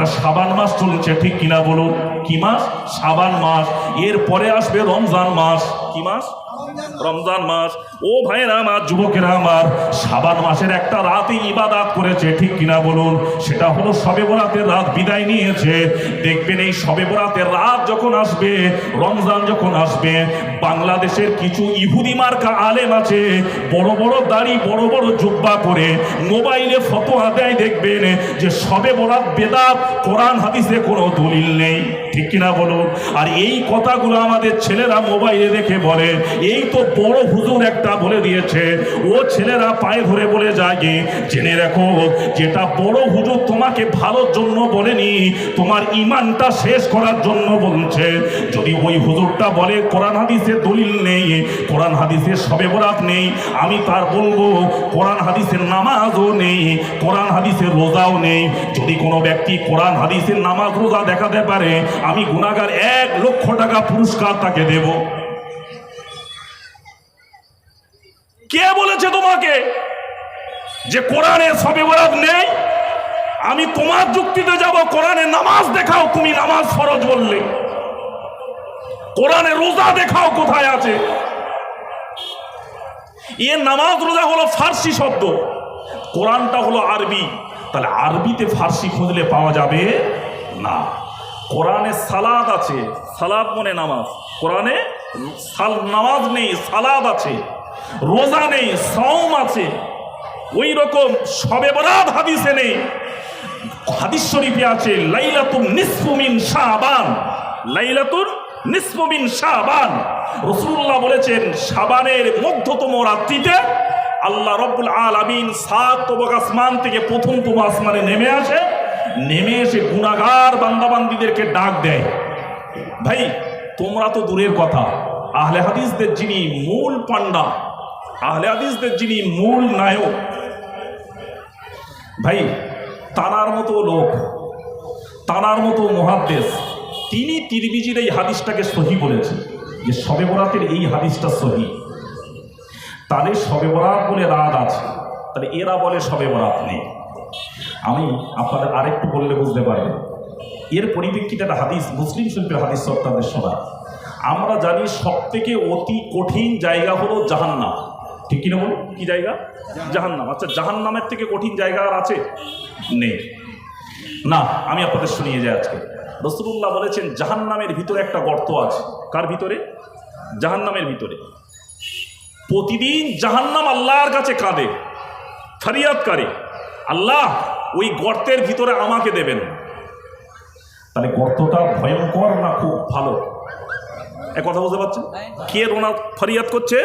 একটা শাবান মাস চলছে, ঠিক কিনা বলুন? কি মাস? শাবান মাস। এরপরে আসবে রমজান মাস। কি মাস? রমজান মাস। ও ভাইরা আমার, যুবকেরা আমার, শাবান মাসের একটা রাতে ইবাদত করেছে, ঠিক কিনা বলুন? সেটা হলো শবে বরাতের রাত বিদায় নিয়েছে। দেখবেন এই শবে বরাতের রাত যখন আসবে, রমজান যখন আসবে, বাংলাদেশের কিছু ইহুদি মার্কা আলেম আছে, বড় বড় দাড়ি, বড় বড় জুব্বা করে মোবাইলে ফতোয়া দেয়, দেখবেন যে শবে বরাত বেদাত, কোরআন হাদিসে কোনো দলিল নেই, ঠিক কিনা বলুন? আর এই কথাগুলো আমাদের ছেলেরা মোবাইলে দেখে বলে, এই তো বড় হুজুর একটা বলে দিয়েছে। ও ছেলেরা পায়ে ধরে বলে যায়, জেনে রাখো, যেটা বড় হুজুর তোমাকে ভালোর জন্য বলেনি, তোমার ইমানটা শেষ করার জন্য বলছে। যদি ওই হুজুরটা বলে কোরআন হাদিসে দলিল নেই, কোরআন হাদিসে শবে বরাত নেই, আমি তার বলবো কোরআন হাদিসের নামাজও নেই, কোরআন হাদিসের রোজাও নেই। যদি কোনো ব্যক্তি কোরআন হাদিসের নামাজ রোজা দেখাতে পারে, আমি গুনাহগার 1 লক্ষ টাকা পুরস্কার তাকে দেব। কে বলেছে তোমাকে যে কোরআনে শবে বরাত নেই? আমি তোমার যুক্তিতে যাব, কোরআনে নামাজ দেখাও, তুমি নামাজ ফরজ বললে, কোরআনে রোজা দেখাও কোথায় আছে? এ নামাজ রোজা হলো ফার্সি শব্দ, কোরআনটা হলো আরবি। তাহলে আরবিতে ফার্সি খুঁজলে পাওয়া যাবে না। কোরআনে সালাদ আছে, সালাদ মানে নামাজ, কোরআনে নামাজ নেই, সালাদ আছে। রোজা নেই, সাওম আছে। ওই রকম শবে বরাত হাদিসে নেই, হাদিস শরীফে আছে লাইলাতুন নিসফু মিন শাবান, লাইলাতুন নিসফু মিন শাবান। রাসূলুল্লাহ বলেছেন শাবানের মধ্যতম রাত্রিতে আল্লাহ রাব্বুল আলামিন 7 তবক আসমান থেকে প্রথমতম আসমানে নেমে আসে, নেমে এসে গুনাহগার বান্দাবান্দীদেরকে ডাক দেয়। ভাই তোমরা তো দূরের কথা, আহলে হাদিসদের যিনি মূল পান্ডা, আহলে হাদিসদের যিনি মূল নায়ক, ভাই তানার মতো লোক, তানার মতো মুহাদ্দিস, তিনি তিরমিজির এই হাদিসটাকে সহি বলেছেন যে শবে বরাতের এই হাদিসটা সহি। তাদের শবে বরাত বলে রাত আছে, তাহলে এরা বলে শবে বরাত নেই। আমি আপনাদের আরেকটু বললে বুঝতে পারবেন। এর পরিপ্রেক্ষিতে একটা হাদিস, মুসলিম শরীফের হাদিস আপনাদের শোনা। আমরা জানি সব থেকে অতি কঠিন জায়গা হলো জাহান্নাম, ঠিক কিনা বলুন? কি জায়গা? জাহান্নাম। আচ্ছা, জাহান্নামের থেকে কঠিন জায়গা আর আছে? নেই না। আমি আপনাদের শুনিয়ে যাই আজকে। রাসূলুল্লাহ বলেছেন জাহান্নামের ভিতরে একটা গর্ত আছে। কার ভিতরে? জাহান্নামের ভিতরে। প্রতিদিন জাহান্নাম আল্লাহর কাছে কাঁদে, ফরিয়াদ করে, আল্লাহ ওই গর্তের ভিতরে আমাকে দেবেন। তাহলে গর্তটা ভয়ঙ্কর না খুব ভালো? এক কথা বুঝতে পারছেন? কে ওনার ফরিয়াদ করছে?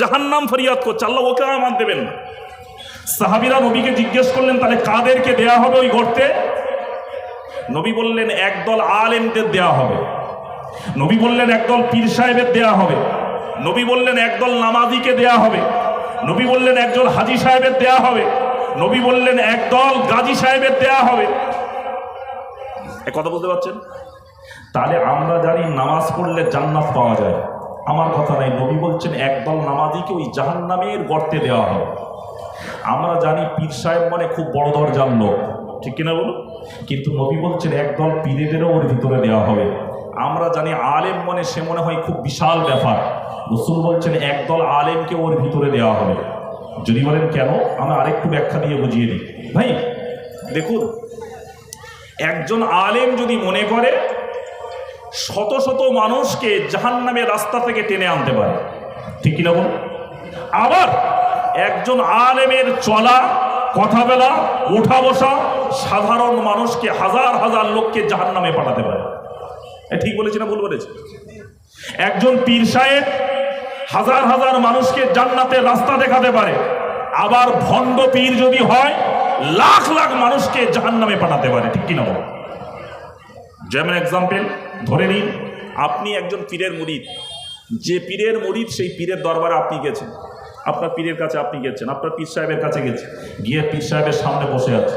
জাহান্নাম ফরিয়াদ করছে, আল্লাহ ওকে আমার দেবেন না। সাহাবীরা নবীকে জিজ্ঞেস করলেন তাহলে কাদেরকে দেয়া হবে ওই গর্তে? নবী বললেন একদল আলেমদের দেয়া হবে, নবী বললেন একদল পীর সাহেবের দেয়া হবে, নবী বললেন একদল নামাজিকে দেয়া হবে, নবী বললেন একজন হাজি সাহেবের দেয়া হবে, নবী বললেন একদল গাজী সাহেবের দেয়া হবে। এক কথা বুঝতে পারছেন? তাহলে আমরা জানি নামাজ পড়লে জান্নাত পাওয়া যায়, আমার কথা নাই। নবী বলছেন একদল নামাজিকে ওই জাহান্নামের গর্তে দেওয়া হবে। আমরা জানি পীর সাহেব মানে খুব বড় দরজার লোক, ঠিক কিনা বলুন? কিন্তু নবী বলছেন একদল পীরেদেরও ওর ভিতরে দেওয়া হবে। আমরা জানি আলেম মানে সে মনে হয় খুব বিশাল ব্যাপার, রাসূল বলছেন একদল আলেমকে ওর ভিতরে দেওয়া হবে। যদি বলেন কেন, আমরা আরেকটু ব্যাখ্যা দিয়ে বুঝিয়ে দিই। ভাই দেখুন, একজন আলেম যদি মনে করে শত শত মানুষকে জাহান্নামের রাস্তা থেকে টেনে আনতে পারে, ঠিক কিনা বলুন? আবার একজন আলেমের চলা, কথা বলা, ওঠা বসা সাধারণ মানুষকে, হাজার হাজার লোককে জাহান্নামে পাঠাতে পারে। ঠিক বলেছি না ভুল বলেছি? একজন পীর সাহেব হাজার হাজার মানুষকে জান্নাতের রাস্তা দেখাতে পারে। আবার ভণ্ড পীর যদি হয় লাখ লাখ মানুষকে জাহান্নামে পাঠাতে পারে, ঠিক কিনা বলুন? যেমন এক্সাম্পল ধরে নিন, আপনি একজন পীরের মুরিদ, যে পীরের মুরিদ সেই পীরের দরবারে আপনি গেছেন, আপনার পীরের কাছে আপনি গেছেন, আপনার পীর সাহেবের কাছে গেছেন, গিয়ে পীর সাহেবের সামনে বসে আছে,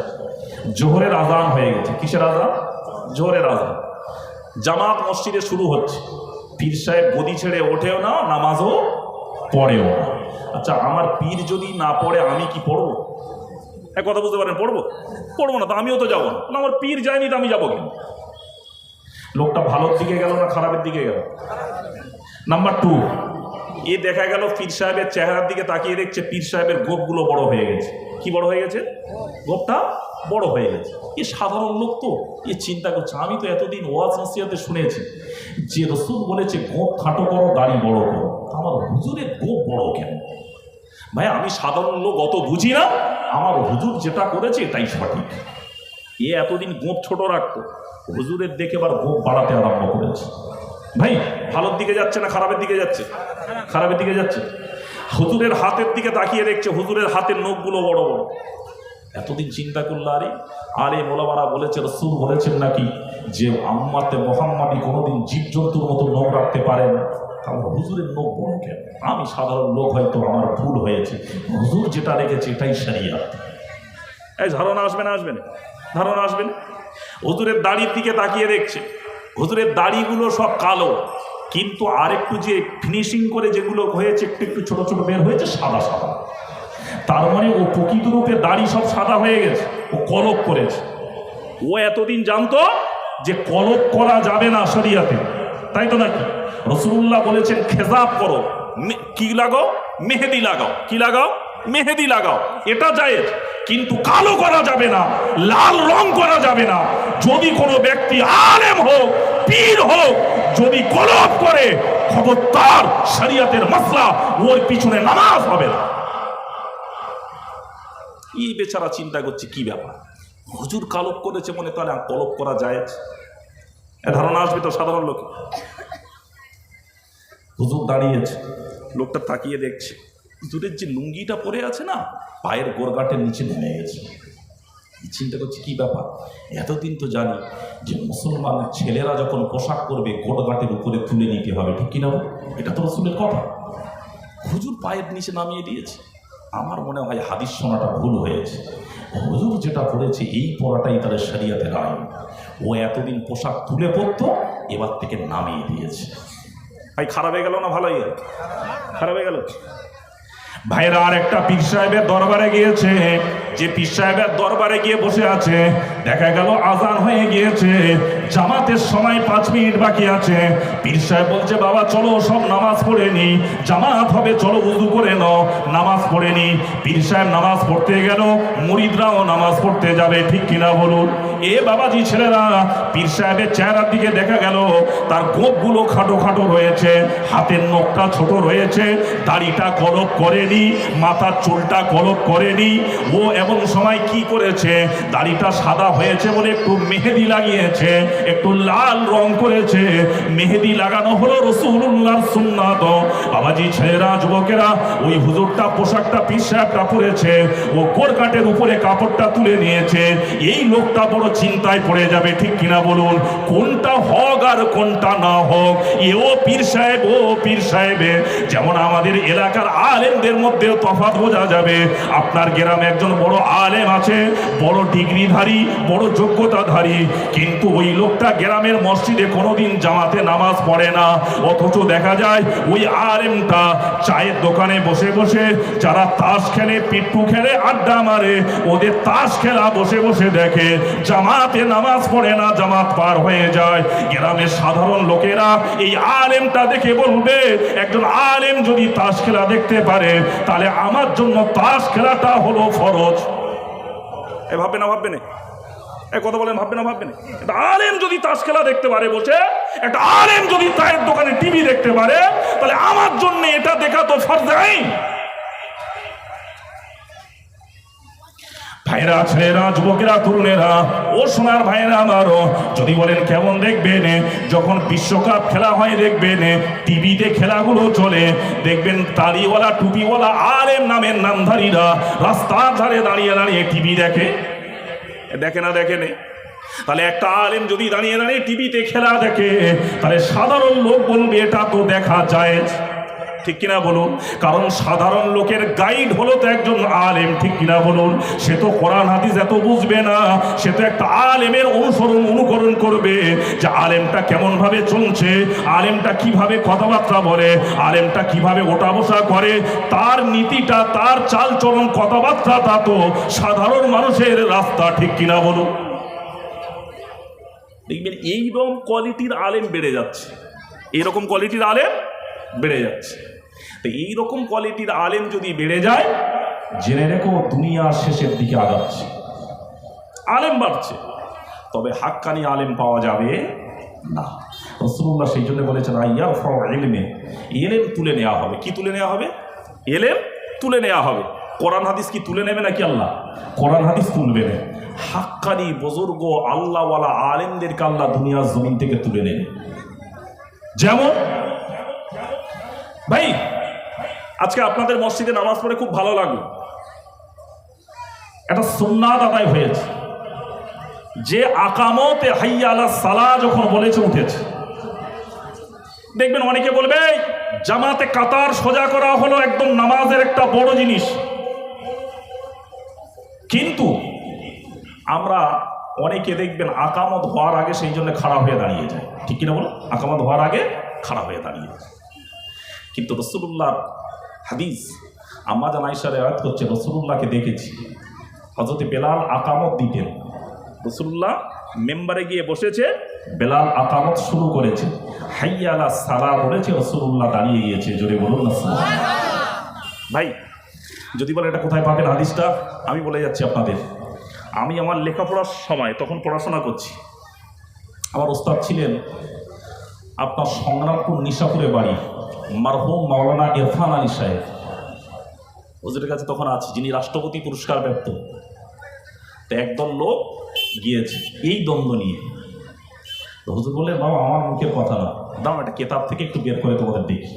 জোহরের আজান হয়ে গেছে। কিসের আজান? জোহরের আজান। জামাত মসজিদে শুরু হচ্ছে, পীর সাহেব গদি ছেড়ে ওঠেও না, নামাজও পড়েও না। আচ্ছা, আমার পীর যদি না পড়ে আমি কি পড়ব? এক কথা বুঝতে পারেন, পড়বো পড়বো না তো আমিও তো যাবো না, আমার পীর যায়নি তো আমি যাবো কেন? লোকটা ভালোর দিকে গেল না খারাপের দিকে গেল? নাম্বার 2, এ দেখা গেল পীর সাহেবের চেহারার দিকে তাকিয়ে দেখছে পীর সাহেবের গোপগুলো বড় হয়ে গেছে। কি বড় হয়ে গেছে? গোপটা বড় হয়ে গেছে। এ সাধারণ লোক তো, এ চিন্তা করছে আমি তো এতদিন ওয়াজ নসিহতে শুনেছি যে রসুল বলেছে গোপ খাটো করো দাড়ি বড় করো, আমার হুজুরের গোপ বড় কেন? ভাই আমি সাধারণ লোক অত বুঝি না, আমার হুজুর যেটা করেছে এটাই সঠিক। এ এতদিন গোপ ছোট রাখতো, হুজুরের দেখে এবার গোপ বাড়াতে আরম্ভ করেছে। ভাই ভালোর দিকে যাচ্ছে না খারাপের দিকে যাচ্ছে? খারাপের দিকে যাচ্ছে। হুজুরের হাতের দিকে তাকিয়ে দেখছে হুজুরের হাতের নখগুলো বড় বড়। এতদিন চিন্তা করলো আরে মোলামারা বলেছে রসুল বলেছেন নাকি যে আম্মাতে মোহাম্মদী কোনোদিন জীবজন্তুর মতো নখ রাখতে পারে না, তাহলে হুজুরের নখ বড় কেন? আমি সাধারণ লোক, হয়তো আমার ভুল হয়েছে, হুজুর যেটা রেখেছে এটাই শরিয়াত। এই ধারণা আসবে না? আসবে না? ধারণা আসবে না? হুজুরের দাড়ির দিকে তাকিয়ে দেখছে হুজুরের দাড়িগুলো সব কালো, কিন্তু আরেকটু যে ফিনিশিং করে যেগুলো হয়েছে একটু একটু ছোট ছোট বের হয়েছে সাদা সাদা, তার মানে ও প্রকৃত রূপে দাড়ি সব সাদা হয়ে গেছে, ও কলপ করেছে। ও এতদিন জানতো যে কলপ করা যাবে না শরিয়াতে, তাই তো নাকি? রাসূলুল্লাহ বলেছেন খেজাব করো, কি লাগাও? মেহেদি লাগাও। কি লাগাও? মেহেদি লাগাও, এটা জায়েজ, কিন্তু কালো করা যাবে না, লাল রং করা যাবে না। যদি কোনো ব্যক্তি আলেম হোক পীর হোক যদি কলপ করে, খবরদার শরিয়াতের মাসলা, ওর পিছনে নামাজ হবে না। এই বেচারা চিন্তা করছে কি ব্যাপার, হুজুর কালপ করেছে মনে, তাহলে কলপ করা জায়েজ? এ ধারণা আসবে তো সাধারণ লোকে। হুজুর দাঁড়িয়েছে, লোকটা তাকিয়ে দেখছে হুজুরের যে লুঙ্গিটা পরে আছে না, পায়ের গোড়গাটের নিচে নেমে গেছে। চিন্তা করছে কি ব্যাপার, এতদিন তো জানি যে মুসলমান ছেলেরা যখন পোশাক করবে গোড়গাটের উপরে তুলে নিতে হবে, ঠিক কিনা? এটা তো রাসূলের কথা, হুজুর পায়ের নিচে নামিয়ে দিয়েছে। আমার মনে হয় হাদিস শোনাটা ভুল হয়েছে, হুজুর যেটা পড়েছে এই পড়াটাই তাদের শরিয়াতের আইন। ও এতদিন পোশাক তুলে পড়তো, এবার থেকে নামিয়ে দিয়েছে। ভাই খারাপ হয়ে গেল না ভালো হয়ে গেল? খারাপ হয়ে গেল। ভাইরা আর একটা পীর সাহেবের দরবারে গিয়েছে, যে পীর সাহেবের দরবারে গিয়ে বসে আছে, দেখা গেল আজান হয়ে গিয়েছে, জামাতের সময় 5 মিনিট বাকি আছে। পীর সাহেব বলছে বাবা চলো সব নামাজ পড়ে নি, জামাত হবে, চলো ওযু করে নাও, নামাজ পড়ে নি। পীর সাহেব নামাজ পড়তে গেল, মুরিদরাও নামাজ পড়তে যাবে, ঠিক কিনা বলুন? এ বাবাজি ছেলেরা, পীর সাহেবের চেহারার দিকে দেখা গেল তার গোপগুলো খাটো খাটো রয়েছে, হাতের নখটা ছোট রয়েছে, দাড়িটা কলপ করেনি, মাথার চুলটা কলপ করেনি। ও এমন সময় কি করেছে, দাড়িটা সাদা হয়েছে বলে একটু মেহেদি লাগিয়েছে, একটু লাল রং করেছে। মেহেদি লাগানো হলো রাসূলুল্লাহর সুন্নাত। বাবাজি ছেলেরা, যুবকেরা, ওই হুজুরটা পোশাকটা পীর সাহেবটা পরেছে, ও গোড়কাটের উপরে কাপড়টা তুলে নিয়েছে। এই লোকটা বড় চিন্তায় পড়ে যাবে, ঠিক কিনা বলুন? কোনটা হক আর কোনটা না হক, এও পীর সাহেব ও পীর সাহেবে। যেমন আমাদের এলাকার আলেমদের মধ্যেও তফাৎ বোঝা যাবে। আপনার গ্রামে একজন বড় আলেম আছে, বড় ডিগ্রিধারী, বড় যোগ্যতাধারী, কিন্তু ওই লোকটা গ্রামের মসজিদে কোনোদিন জামাতে নামাজ পড়ে না। অথচ দেখা যায় ওই আলেমটা চায়ের দোকানে বসে বসে যারা তাস খেলে, পিট্টু খেলে, আড্ডা মারে, ওদের তাস খেলা বসে বসে দেখে, জামাতে নামাজ পড়ে না, জামাত পার হয়ে যায়। গ্রামের সাধারণ লোকেরা এই আলেমটা দেখে বলবে, একজন আলেম যদি তাস খেলা দেখতে পারে, তাহলে আমার জন্য তাস খেলাটা হলো ফরজ। এ ভাববে না? ভাববে না? কথা বলেন, ভাববে না? ভাববে না? একটা আলেম যদি তাস খেলা দেখতে পারে বসে, একটা আলেম যদি চায়ের দোকানে টিভি দেখতে পারে, তাহলে আমার জন্য এটা দেখা তো ফরজ আইন। ভাইরা, ছেলেরা, যুবকেরা, তরুণেরা, ও সোনার ভাইরা আমারও, যদি বলেন কেমন দেখবেন, যখন বিশ্বকাপ খেলা হয় দেখবেন টিভিতে খেলাগুলো চলে, দেখবেন দাড়িওয়ালা টুপিওয়ালা আলেম নামের নামধারীরা রাস্তার ধারে দাঁড়িয়ে দাঁড়িয়ে টিভি দেখে। দেখে না? দেখে নে? তাহলে একটা আলেম যদি দাঁড়িয়ে দাঁড়িয়ে টিভিতে খেলা দেখে, তাহলে সাধারণ লোক বলবে এটা তো দেখা যায়। ঠিক কিনা বলুন? কারণ সাধারণ লোকের গাইড হলো তো একজন আলেম, ঠিক কিনা বলুন? সে তো কোরআন হাদিস এত বুঝবে না, সে তো একটা আলেমের অনুকরণ করবে যে আলেমটা কেমন ভাবে চলছে, আলেমটা কিভাবে কথাবার্তা বলে, আলেমটা কিভাবে ওঠা বসা করে, তার নীতিটা, তার চালচলন, কথাবার্তা, তা তো সাধারণ মানুষের রাস্তা, ঠিক কিনা বলুন? দেখবেন এইরকম কোয়ালিটির আলেম বেড়ে যাচ্ছে, এইরকম কোয়ালিটির আলেম বেড়ে যাচ্ছে। তো এইরকম কোয়ালিটির আলেম যদি বেড়ে যায়, জেনে রেখো দুনিয়া শেষের দিকে আগাচ্ছে। আলেম বাড়ছে, তবে হাক্কানি আলেম পাওয়া যাবে না। রাসূলুল্লাহ সেই জন্য বলেছেন আইয়ারফাউ ইলমে, এলেম তুলে নেওয়া হবে। কি তুলে নেওয়া হবে? এলেম তুলে নেওয়া হবে। কোরআন হাদিস কি তুলে নেবে নাকি আল্লাহ? কোরআন হাদিস তুলবে না। হাক্কানি বুজুর্গ আল্লাহওয়ালা আলেমদেরকে আল্লাহ দুনিয়ার জমিন থেকে তুলে নেবে। যেমন ভাই, আজকে আপনাদের মসজিদে নামাজ পড়ে খুব ভালো লাগলো, একটা সুন্নাত আদায় হয়েছে যে আকামতে হাইয়া আলাস সালাহ যখন বলেছে উঠেছে। দেখবেন অনেকে বলবে জামাতে কাতার সোজা করা হলো একদম নামাজের একটা বড় জিনিস, কিন্তু আমরা অনেকে দেখবেন আকামত হওয়ার আগে সেই জন্য খাড়া হয়ে দাঁড়িয়ে যায়, ঠিক কিনা বলো? আকামত হওয়ার আগে খাড়া হয়ে দাঁড়িয়ে যায়। কিন্তু রাসূলুল্লাহর হাদিস, আম্মা জান আয়েশা রিওয়ায়াত করছে, রাসূলুল্লাহকে দেখেছি হযরত বেলাল আকামত দিতেন। রাসূলুল্লাহ মেম্বারে গিয়ে বসেছে, বেলাল আকামত শুরু করেছে, হাইয়া আলাস সালাহ বলেছে, রাসূলুল্লাহ দাঁড়িয়ে গিয়েছে। জোরে বলুন না সুবহানাল্লাহ। ভাই যদি বলেন এটা কোথায় পাবেন হাদিসটা, আমি বলে যাচ্ছি আপনাদের। আমি আমার লেখাপড়ার সময় তখন পড়াশোনা করছি, আমার ওস্তাদ ছিলেন আপনার সংগ্রামপুর নিশাপুরে বাড়ি, মারহুম মাওলানা ইরফান আলী সাহেব। হুজুরের কাছে তখন আছি, যিনি রাষ্ট্রপতি পুরস্কার প্রাপ্ত। তো একদল লোক গিয়েছে এই দ্বন্দ্ব নিয়ে। তো হুজুর বললেন, বাবা আমার মুখের কথা না, দাও একটা কেতাব থেকে একটু বের করে তোমাদের দেখি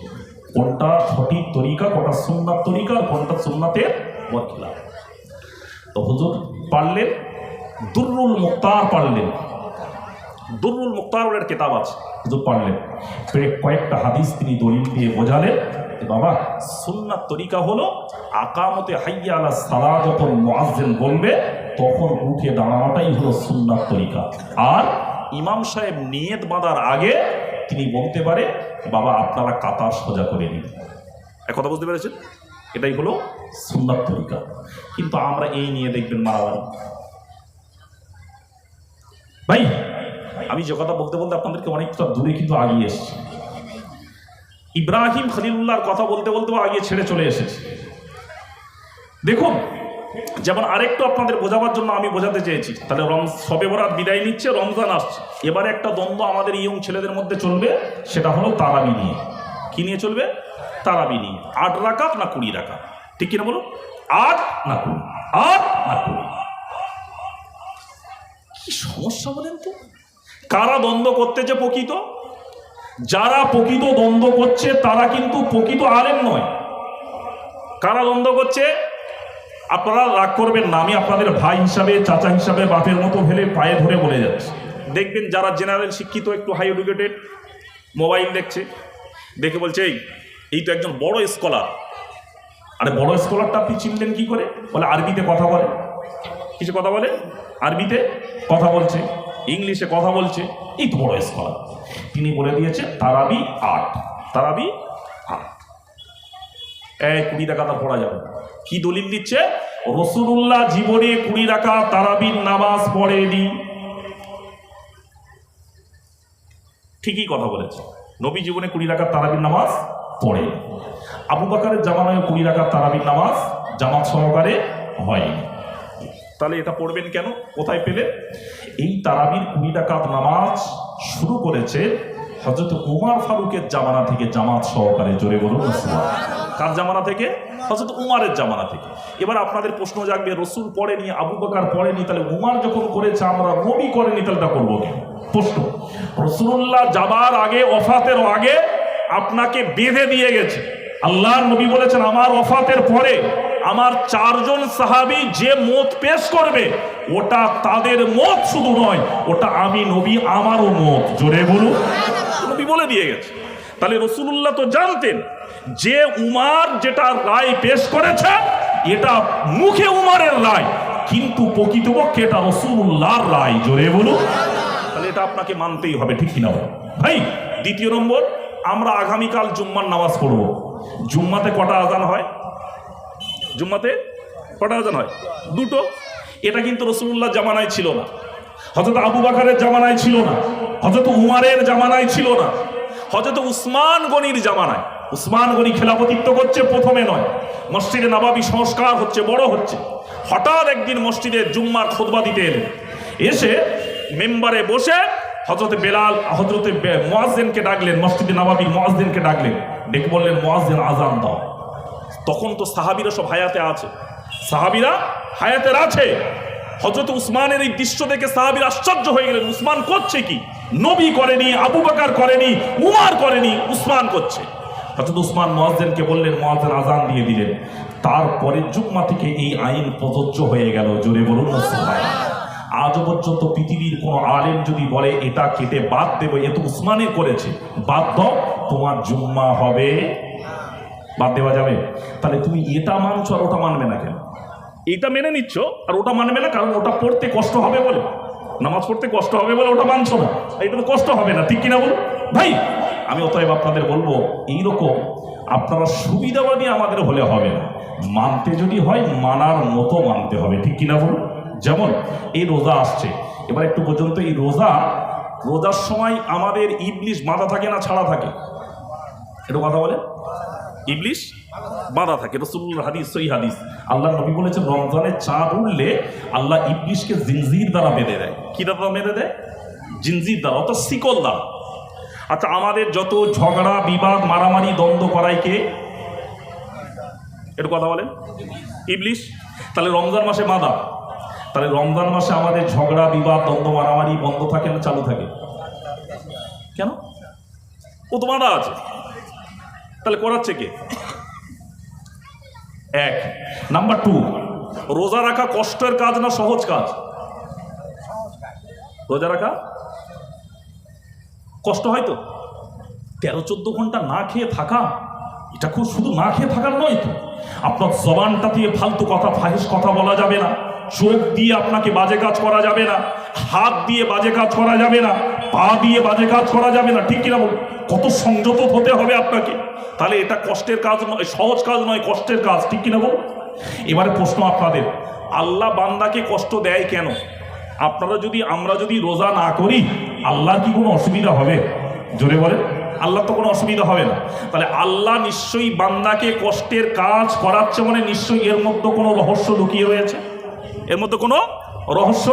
কোনটা সঠিক তরিকা, কোনটা সুন্নাত তরিকা, আর কোনটা সুন্নাতের বরখিলাফ। তো হুজুর পারলেন দুররুল মুক্তার, পারলেন দুররুল মুক্তার ওর কেতাব আছে, হুজুর পারলেন। কয়েকটা হাদিস তিনি দলিল দিয়ে বোঝালেন, বাবা সুন্নাত তরিকা হলো আকামতে হাইয়া আলাস সালাহ যখন মুয়াজ্জিন বলবে তখন উঠে দাঁড়ানোটাই হলো সুন্নাত তরিকা। আর ইমাম সাহেব নিয়ত বাঁধার আগে তিনি বলতে পারে, বাবা আপনারা কাতার সোজা করে নিন। এক কথা বুঝতে পেরেছেন? এটাই হলো সুন্নাত তরিকা। কিন্তু আমরা এই নিয়ে দেখবেন মারামারি। ভাই আমি যে কথা বলতে বলতে আপনাদেরকে অনেকটা দূরে কিন্তু আগিয়ে এসেছি। ইব্রাহিম খলিলুল্লাহর কথা বলতে বলতে আগে ছেড়ে চলে এসেছে। দেখুন, যেমন আরেকটু আপনাদের বোঝাবার জন্য আমি বোঝাতে চেয়েছি, তাহলে শবে বরাত বিদায় নিচ্ছে, রমজান আসছে, এবারে একটা দ্বন্দ্ব আমাদের ইয়ং ছেলেদের মধ্যে চলবে, সেটা হলো তারাবি নিয়ে। কি নিয়ে চলবে? তারাবি নিয়ে। 8 রাকাত না 20 রাকাত, ঠিক কিনা বলো? 8 না 20, 8 না 20। কি সমস্যা বলেন তো? কারা দ্বন্দ্ব করতেছে প্রকৃত? যারা প্রকৃত দ্বন্দ্ব করছে তারা কিন্তু প্রকৃত আলেম নয়। কারা দ্বন্দ্ব করছে? আপনারা রাগ করবেন না, আমি আপনাদের ভাই হিসাবে, চাচা হিসাবে, বাপের মতো ভেলে পায়ে ধরে বলে যাচ্ছি। দেখবেন যারা জেনারেল শিক্ষিত, একটু হাই এডুকেটেড, মোবাইল দেখছে, দেখে বলছে এই তো একজন বড় স্কলার। আরে বড় স্কলারটা আপনি চিনলেন কি করে? বলে আরবিতে কথা বলে। কিছু কথা বলে, আরবিতে কথা বলছে, ইংলিশে কথা বলছে, এই তো বড় স্কলার। তিনি বলে দিয়েছে তারাবি 8, তারাবি 8, 20 রাকাত পড়া যাবে। কি দলিল দিচ্ছে? রাসূলুল্লাহ জীবনে 20 রাকাত তারাবির নামাজ পড়েনি। ঠিকই কথা বলেছে, নবী জীবনে 20 রাকাত তারাবির নামাজ পড়ে। আবু বকরের জামানায় 20 রাকাত তারাবির নামাজ জামাত সহকারে হয়নি। তাহলে এটা পড়বেন কেন? কোথায় পেলে? এই তারাবির 20 রাকাত নামাজ শুরু করেছে হযরত উমর ফারুকের জামানা থেকে জামাত সহকারে। জোরে বলুন সুবহানাল্লাহ। কার জামানা থেকে? হযরত উমরের জামানা থেকে। এবার আপনাদের প্রশ্ন জাগবে, রসুল পড়েনি, আবু বকর পড়েনি, তাহলে উমর যখন করেছে আমরা, নবী করেনি, তাহলে এটা করবো কেন? প্রশ্ন। রাসূলুল্লাহ যাবার আগে, ওফাতের আগে আপনাকে বেঁধে দিয়ে গেছে। আল্লাহর নবী বলেছেন আমার ওফাতের পরে আমার 4 জন সাহাবী যে মত পেশ করবে ওটা তাদের মত শুধু নয়, ওটা আমি নবী আমারও মত। জোরে বলুন। নবী বলে দিয়ে গেছে। তাহলে রাসূলুল্লাহ তো জানতেন যে উমার যেটা রায় পেশ করেছে এটা মুখে উমারের রায়, কিন্তু প্রকৃতপক্ষে এটা রাসূলুল্লাহর রায়। জোরে বলুন। তাহলে এটা আপনাকে মানতেই হবে, ঠিক কিনা ভাই? দ্বিতীয় নম্বর, আমরা আগামীকাল জুম্মার নামাজ পড়ব। জুম্মাতে কটা আজান হয়? জুম্মাতে কটা আজান হয়? দুটো। এটা কিন্তু রাসূলুল্লাহ জামানায় ছিল না, হযরত আবু বকরের জামানায় ছিল না, হযরত উমারের জামানায় ছিল না, হযরত উসমান গনির জামানায়। উসমান গনি খেলাফতিত্ব করছে, প্রথমে নয়, মসজিদে নববী সংস্কার হচ্ছে, বড় হচ্ছে। হঠাৎ একদিন মসজিদে জুম্মার খুতবা দিতে এলেন, এসে মেম্বারে বসে হযরত বেলাল, হযরত মুয়াজ্জিনকে ডাকলেন, মসজিদে নববীর মুয়াজ্জিনকে ডাকলেন, ডেকে বললেন, মুয়াজ্জিন আজান দাও। তখন তো সাহাবীরা সব হায়াতে আছে, সাহাবীরা হায়াতের আছে। হযরত উসমানের এই দৃশ্য দেখে সাহাবীরা আশ্চর্য হয়ে গেলেন, উসমান করছে কি? নবী করেনি, আবু বকর করেনি, উমর করেনি, উসমান করছে। হযরত উসমান মুয়াজ্জিনকে বললেন, মুয়াজ্জিন আজান দিয়ে দিলেন। তারপরে জুম্মা থেকে এই আইন প্রযোজ্য হয়ে গেল। জোরে বলুন সুবহানাল্লাহ। আজ পর্যন্ত পৃথিবীর কোনো আলেম যদি বলে এটা কেটে বাদ দেবো, এ তো উসমানই করেছে, বাদ দাও, তোমার জুম্মা হবে, বাদ দেওয়া যাবে? তাহলে তুমি এটা মানছো আর ওটা মানবে না কেন? এটা মেনে নিচ্ছ আর ওটা মানবে না, কারণ ওটা পড়তে কষ্ট হবে বলে, নামাজ পড়তে কষ্ট হবে বলে ওটা মানছো না। এটা তো কষ্ট হবে না, ঠিক কিনা বলুন ভাই? আমি অতএব আপনাদের বলবো, এইরকম আপনারা সুবিধাবাদী আমাদের হলে হবে না, মানতে যদি হয় মানার মতো মানতে হবে, ঠিক কিনা বলুন? যেমন এই রোজা আসছে, এবার একটু পর্যন্ত এই রোজার সময় আমাদের ইবলিশ বাঁধা থাকে না ছাড়া থাকে? একটু কথা বলে। ইবলিশ বাঁধা থাকে, রাসূলুল্লাহর হাদিস, সহিহ হাদিস। আল্লাহ নবী বলেছেন, রমজানের চাঁদ উঠলে আল্লাহ ইবলিশকে জিনজির দ্বারা বেঁধে দেয়। কি দ্বারা বেঁধে দেয়? জিনজির দ্বারা, অর্থাৎ শিকল দ্বারা। আচ্ছা, আমাদের যত ঝগড়া বিবাদ মারামারি দ্বন্দ্ব করায় কে? একটু কথা বলেন। ইবলিশ। তাহলে রমজান মাসে বাঁধা, তাহলে রমজান মাসে আমাদের ঝগড়া বিবাদ দ্বন্দ্ব মারামারি বন্ধ থাকে না চালু থাকে? কেন? ও তো বাঁধা আছে, তাহলে করাচ্ছে কে? এক। নাম্বার 2, রোজা রাখা কষ্টের কাজ না সহজ কাজ? রোজা রাখা কষ্ট হয় তো। 13-14 ঘন্টা না খেয়ে থাকা, এটা খুব শুধু না খেয়ে থাকার নয় তো, আপনার জবানটা দিয়ে ফালতু কথা, ফাহিশ কথা বলা যাবে না, চোখ দিয়ে আপনাকে বাজে কাজ করা যাবে না, হাত দিয়ে বাজে কাজ করা যাবে না, পা দিয়ে বাজে কাজ করা যাবে না, ঠিক কিনা বলুন? কত সংযত হতে হবে আপনাকে। তাহলে এটা কষ্টের কাজ নয়, সহজ কাজ নয়, কষ্টের কাজ, ঠিক কিনা বলুন? এবারে প্রশ্ন আপনাদের, আল্লাহ বান্দাকে কষ্ট দেয় কেন? আমরা যদি রোজা না করি আল্লাহর কি কোনো অসুবিধা হবে? জোরে বলেন। আল্লাহ তো কোনো অসুবিধা হবে না। তাহলে আল্লাহ নিশ্চয়ই বান্দাকে কষ্টের কাজ করাচ্ছে, মানে নিশ্চয়ই এর মধ্যে কোনো রহস্য লুকিয়ে রয়েছে, এর মধ্যে কোনো রহস্য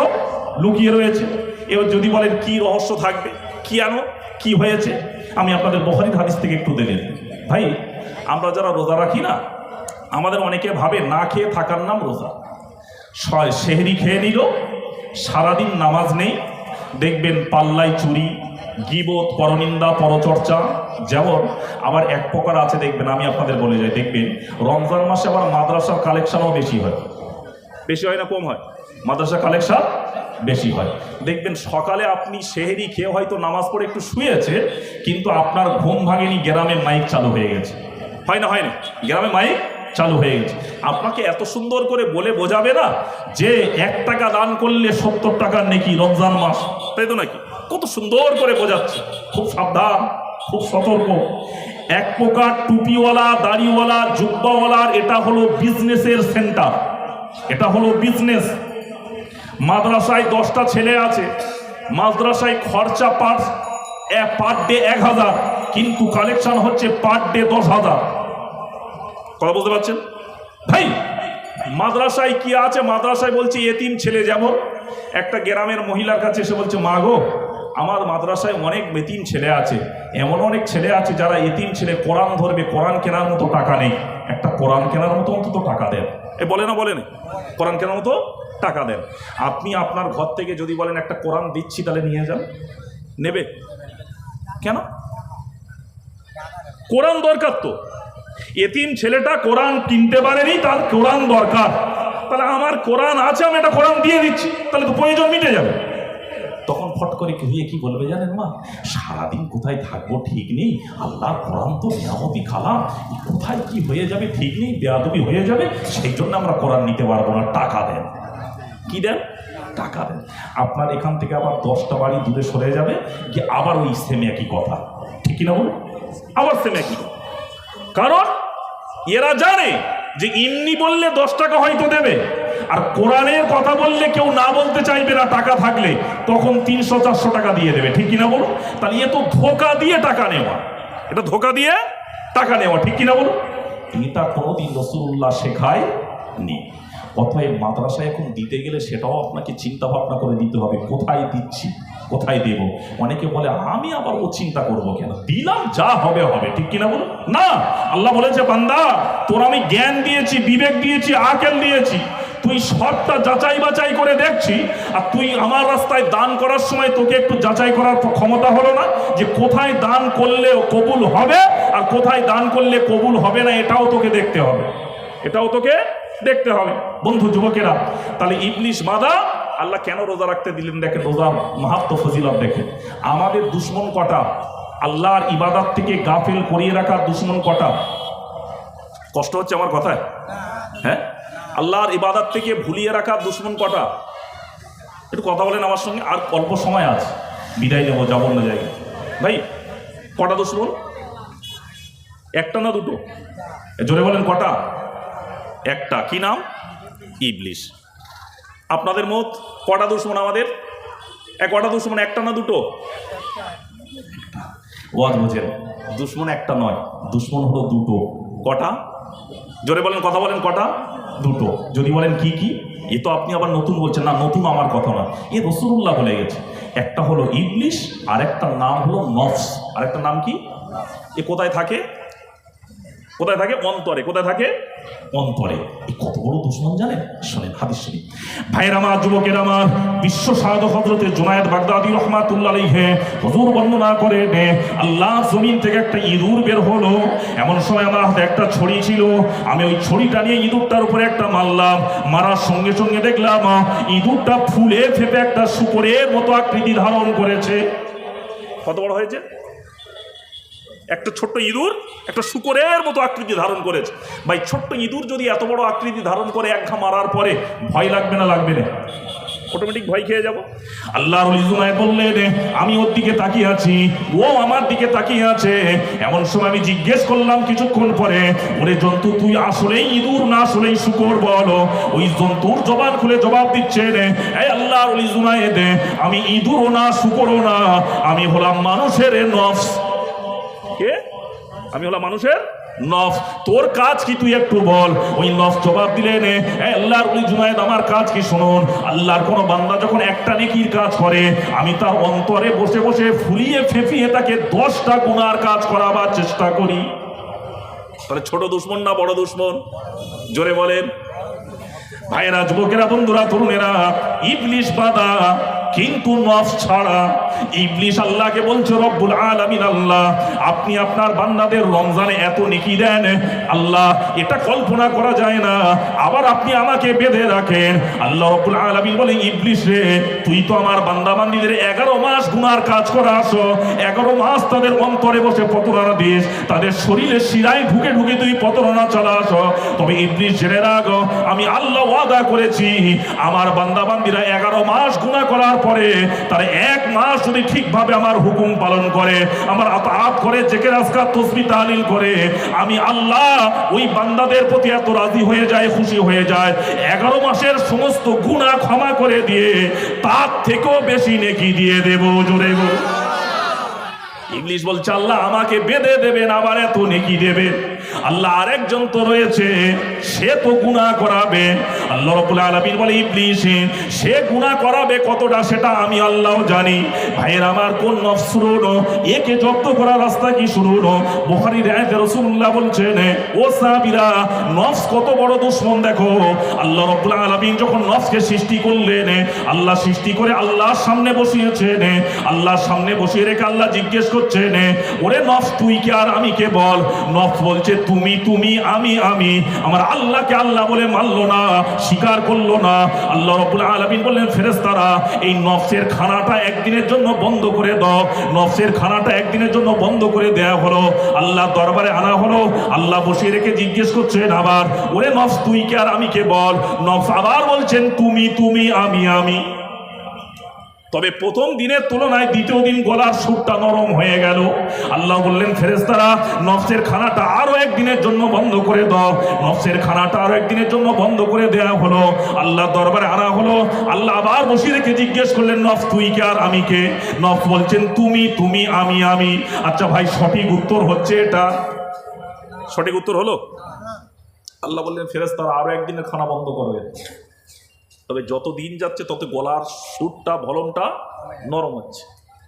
লুকিয়ে রয়েছে। এবার যদি বলেন কি রহস্য থাকবে, কি আনো, কি হয়েছে, আমি আপনাদের বুখারীর হাদিস থেকে একটু দিলেন। ভাই, আমরা যারা রোজা রাখি না, আমাদের অনেকে ভাবে না খেয়ে থাকার নাম রোজা। সেহরি খেয়ে নিল, সারাদিন নামাজ নেই, দেখবেন পাল্লায় চুরি, গীবত, পরনিন্দা, পরচর্চা। যেমন আবার এক প্রকার আছে, দেখবেন, আমি আপনাদের বলে যাই, দেখবেন রমজান মাসে আবার মাদ্রাসার কালেকশনও বেশি হয়। বেশি হয় না কম হয়? মাদ্রাসা কালেকশন বেশি হয়। দেখবেন সকালে আপনি সেহরি খেয়ে হয়তো নামাজ পড়ে একটু শুয়েছে, কিন্তু আপনার ঘুম ভাঙেনি, গ্রামে মাইক চালু হয়ে গেছে। হয় না? হয় না? গ্রামে মাইক চালু হয়ে গেছে। আপনাকে এত সুন্দর করে বলে বোঝাবে না যে 1 টাকা দান করলে 70 টাকার নেকি, রমজান মাস, তাই তো নাকি? কত সুন্দর করে বোঝাচ্ছে। খুব সাবধান, খুব সতর্ক। এক প্রকার টুপিওয়ালা, দাড়িওয়ালা, জুব্বাওয়ালার এটা হলো বিজনেসের সেন্টার, এটা হলো বিজনেস। মাদ্রাসায় 10টা ছেলে আছে, মাদ্রাসায় খরচা পার ডে 1000, কিন্তু কালেকশন হচ্ছে পার ডে 10,000। কথা বুঝতে পারছেন ভাই? মাদ্রাসায় কি আছে? মাদ্রাসায় বলছে এতিম ছেলে, যেমন একটা গ্রামের মহিলার কাছে এসে বলছে, মা গো, আমার মাদ্রাসায় অনেক এতিম ছেলে আছে, এমন অনেক ছেলে আছে যারা এতিম ছেলে, কোরআন ধরবে, কোরআন কেনার মতো টাকা নেই, একটা কোরআন কেনার মতো অন্তত টাকা দেন। বলে না? বলে না? কোরআন কেনার মতো টাকা দেন। আপনি আপনার ঘর থেকে যদি বলেন একটা কোরআন দিচ্ছি, তাহলে নিয়ে যান, নেবে কেন? কোরআন দরকার তো। এতিম ছেলেটা কোরআন কিনতে পারেনি, তার কোরআন দরকার। তাহলে আমার কোরআন আছে, আমি একটা কোরআন দিয়ে দিচ্ছি, তাহলে তো প্রয়োজন মিটে যাবে। তখন ফট করে গিয়ে কি বলবে জানেন মা, সারাদিন কোথায় থাকবো ঠিক নেই, আল্লাহ কোরআন তো নিয়ামতি খালাম, কোথায় কি হয়ে যাবে ঠিক নেই, বেয়াদবি হয়ে যাবে, সেই জন্য আমরা কোরআন নিতে পারবো না, টাকা দেন। কি দেন? টাকা দেন। আপনার এখান থেকে আবার 10টা বাড়ি দূরে সরে যাবে, গিয়ে আবার ওই সেম একই কথা, ঠিক কিনা বলুন? আবার সেম একই কথা। কারণ এরা জানে যে এমনি বললে 10 টাকা হয়তো দেবে, আর কোরআনের কথা বললে কেউ না বলতে চাইবে না, টাকা থাকলে তখন 300-400 টাকা দিয়ে দেবে, ঠিক কিনা বলুন? তাহলে এ তো ধোকা দিয়ে টাকা নেওয়া, এটা ধোকা দিয়ে টাকা নেওয়া, ঠিক কিনা বলুন? এটা কোনোদিন রাসূলুল্লাহ শেখায় নি। অতএব মাদ্রাসায় এখন দিতে গেলে সেটাও আপনাকে চিন্তা ভাবনা করে দিতে হবে, কোথায় দিচ্ছি, কোথায় দেব। অনেকে বলে আমি আবার ও চিন্তা করব কেন, দিলাম যা হবে হবে, ঠিক কিনা বলুন? না, আল্লাহ বলেছে বান্দা তোর আমি জ্ঞান দিয়েছি, বিবেক দিয়েছি, আকল দিয়েছি, তুই সবটা যাচাই বাছাই করে দেখছি, আর তুই আমার রাস্তায় দান করার সময় তোকে একটু যাচাই করার ক্ষমতা হলো না যে কোথায় দান করলে কবুল হবে আর কোথায় দান করলে কবুল হবে না, এটাও তোকে দেখতে হবে, এটাও তোকে দেখতে হবে। বন্ধু যুবকেরা, তাহলে ইবলিশ বাধা আল্লাহ কেন রোজা রাখতে দিলেন? দেখেন রোজার মাহাত্ম্য ফজিলত দেখেন। আমাদের দুশ্মন কটা? আল্লাহর ইবাদত থেকে গাফিল করিয়ে রাখার দুশ্মন কটা? কষ্ট হচ্ছে আমার কথায়? হ্যাঁ, আল্লাহর ইবাদত থেকে ভুলিয়ে রাখার দুশ্মন কটা? একটু কথা বলেন আমার সঙ্গে, আর অল্প সময় আছে, বিদায় নেবো, যাবো না জায়গায়। ভাই কটা দুশ্মন? একটা না দুটো? জোরে বলেন কটা? একটা। কি নাম? ইবলিশ। আপনাদের মত কটা দুশ্মন আমাদের? কটা দুশ্মন? একটা না দুটো? ওয়াজ বুঝেন, দুশ্মন একটা নয়, দুশ্মন হলো দুটো। কটা? জোরে বলেন, কথা বলেন, কটা? দুটো। যদি বলেন কি কি, এ তো আপনি আবার নতুন বলছেন। না, নতুন আমার কথা না, এ রাসূলুল্লাহ বলে গেছে। একটা হলো ইবলিশ, আর একটা নাম হলো নফস। আর একটা নাম কি? এ কোথায় থাকে? কোথায় থাকে? অন্তরে। কোথায় থাকে? অন্তরে। এই কত বড় দুশ্মন জানেন? শোনেন হাদিস শরীফ। ভাইয়ের আমার, যুবকের আমার, বিশ্ব সাহাদা হযরতে জুনায়েদ বাগদাদী রাহমাতুল্লাহ আলাইহি হুজুর বর্ণনা করেন, আল্লাহ জমিন থেকে একটা ইঁদুর বের হলো। এমন সময় আমার হাতে একটা ছড়ি ছিল, আমি ওই ছড়িটা নিয়ে ইঁদুরটার উপরে একটা মারলাম। মারার সঙ্গে সঙ্গে দেখলাম ইঁদুরটা ফুলে ফেপে একটা শূকরের মতো আকৃতি ধারণ করেছে। কত বড় হয়েছে? একটা ছোট্ট ইঁদুর একটা শূকরের মতো আকৃতি ধারণ করেছে। ভাই ছোট্ট ইঁদুর যদি এত বড় আকৃতি ধারণ করে এক ঘা মারার পরে ভয় লাগবে না? লাগবে না? অটোমেটিক ভয় খেয়ে যাব। আল্লাহর ওলি জুনায়েদ বললেন, আমি ওর দিকে তাকিয়ে আছি, ও আমার দিকে তাকিয়ে আছে। এমন সময় আমি জিজ্ঞেস করলাম কিছুক্ষণ পরে, ওরে জন্তু তুই আসলেই ইঁদুর না আসলেই শূকর বল? ওই জন্তুর জবান খুলে জবাব দিচ্ছেন, এই আল্লাহর ওলি জুনায়েদ, আমি ইঁদুরও না শূকরও না, আমি হলাম মানুষের নফস। কে? আমি হলাম মানুষের নফস। তোর কাজ কি তুই একটু বল। ওই নফস জবাব দিলেন, আল্লাহর ওলি জুনায়েদ আমার কাজ কি শুনুন, আল্লাহর কোন বান্দা যখন একটা নেকির কাজ করে, আমি তার অন্তরে বসে বসে ফুলিয়ে ফেঁপিয়ে তাকে 10টা গুনার কাজ করাবার চেষ্টা করি। তাহলে ছোট দুশ্মন না বড় দুশ্মন? জোরে বলেন। ভাইয়েরা, যুবকেরা, বন্ধুরা, তরুণেরা, ইবলিশ বাধা, কিন্তু নফস ছাড়া। ইবলিশ আল্লাহকে বলছে, রব্বুল আলামিন আল্লাহ, আপনি আপনার বান্দাদের রমজানে এত নেকি দেন আল্লাহ, এটা কল্পনা করা যায় না। আবার আপনি আমাকে বেঁধে রাখেন। আল্লাহ রব্বুল আলামিন বলে, ইবলিশ রে, তুই তো আমার বান্দা বান্দীদের 11 মাস গুনার কাজ করে আসো, 11 মাস তাদের অন্তরে বসে প্রতারণা দিস, তাদের শরীরে শিরায় ঢুকে ঢুকে তুই প্রতারণা চালাস। তবে ইবলিশ জেনে রাখো, আমি আল্লাহ ওয়াদা করেছি, আমার বান্দা বান্দীরা 11 মাস গুনাহ করার পরে তারা 1 মাস যদি ঠিকভাবে আমার হুকুম পালন করে, আমার আতাত করে, জিকির আজকার তাসবিহ তাহলিল করে, আমি আল্লাহ ওই বান্দাদের প্রতি এত রাজি হয়ে যায়, খুশি হয়ে যায়, 11 মাসের সমস্ত গুনাহ ক্ষমা করে দিয়ে তার থেকেও বেশি নেকি দিয়ে দেব। জোরে বল। ইবলিশ বলছে, আল্লাহ আমাকে বেঁধে দেবেন, আবার এত নেকি দেবেন। আল্লাহ আরেকজন তো রয়েছে, সে তো গুনাহ করাবে। আল্লাহ রাব্বুল আলামিন বলে, ইবলিশ সে গুনাহ করাবে কতটা সেটা আমি আল্লাহ জানি। ভাইয়ের আমার, কোন নফস শুনুন, একে জব্দ করার রাস্তা কি শুনুন। বুখারীর হাদিসে রাসূলুল্লাহ বলছেন, ও সাহাবীরা, নফস কত বড় দুশমন দেখো। আল্লাহ রাব্বুল আলামিন যখন নফসকে সৃষ্টি করলেন, আল্লাহ সৃষ্টি করে আল্লাহর সামনে বসিয়েছেন। আল্লাহর সামনে বসিয়ে রেখে আল্লাহ জিজ্ঞেস করছেন, ওরে নফস তুই কে আর আমি কে বল? নফস বলছে, তুমি তুমি আমি আমি, আমার আল্লাহকে আল্লাহ বলে মানলো না, স্বীকার করলো না। আল্লাহ রাব্বুল আলামিন বললেন ফেরেশতারা এই নফসের খানাটা একদিনের জন্য বন্ধ করে দাও। নফসের খানাটা একদিনের জন্য বন্ধ করে দেয়া হলো, আল্লাহ দরবারে আনা হলো। আল্লাহ বসিয়ে রেখে জিজ্ঞেস করছেন আবার, ওরে নফস তুই কে আর আমি কে বল। নফস আবার বলছেন তুমি তুমি আমি আমি। তবে প্রথম দিনের তুলনায় দ্বিতীয় দিন গলার সুরটা নরম হয়ে গেল। আল্লাহ বললেন ফেরেশতারা নফসের খানাটা আরো একদিনের জন্য বন্ধ করে দাও। নফসের খানাটা আরো একদিনের জন্য বন্ধ করে দেয়া হলো, আল্লাহ দরবারে আনা হলো। আল্লাহ আবার বসিয়ে রেখে জিজ্ঞেস করলেন নফস তুই কে আর আমি কে। নফস বলছেন তুমি তুমি আমি আমি। আচ্ছা ভাই সঠিক উত্তর হচ্ছে এটা? সঠিক উত্তর হলো? আল্লাহ বললেন ফেরেশতারা আরো একদিনের খানা বন্ধ করবে। তবে যত দিন যাচ্ছে তত গলার সুরটা ভলমটা নরম হচ্ছে,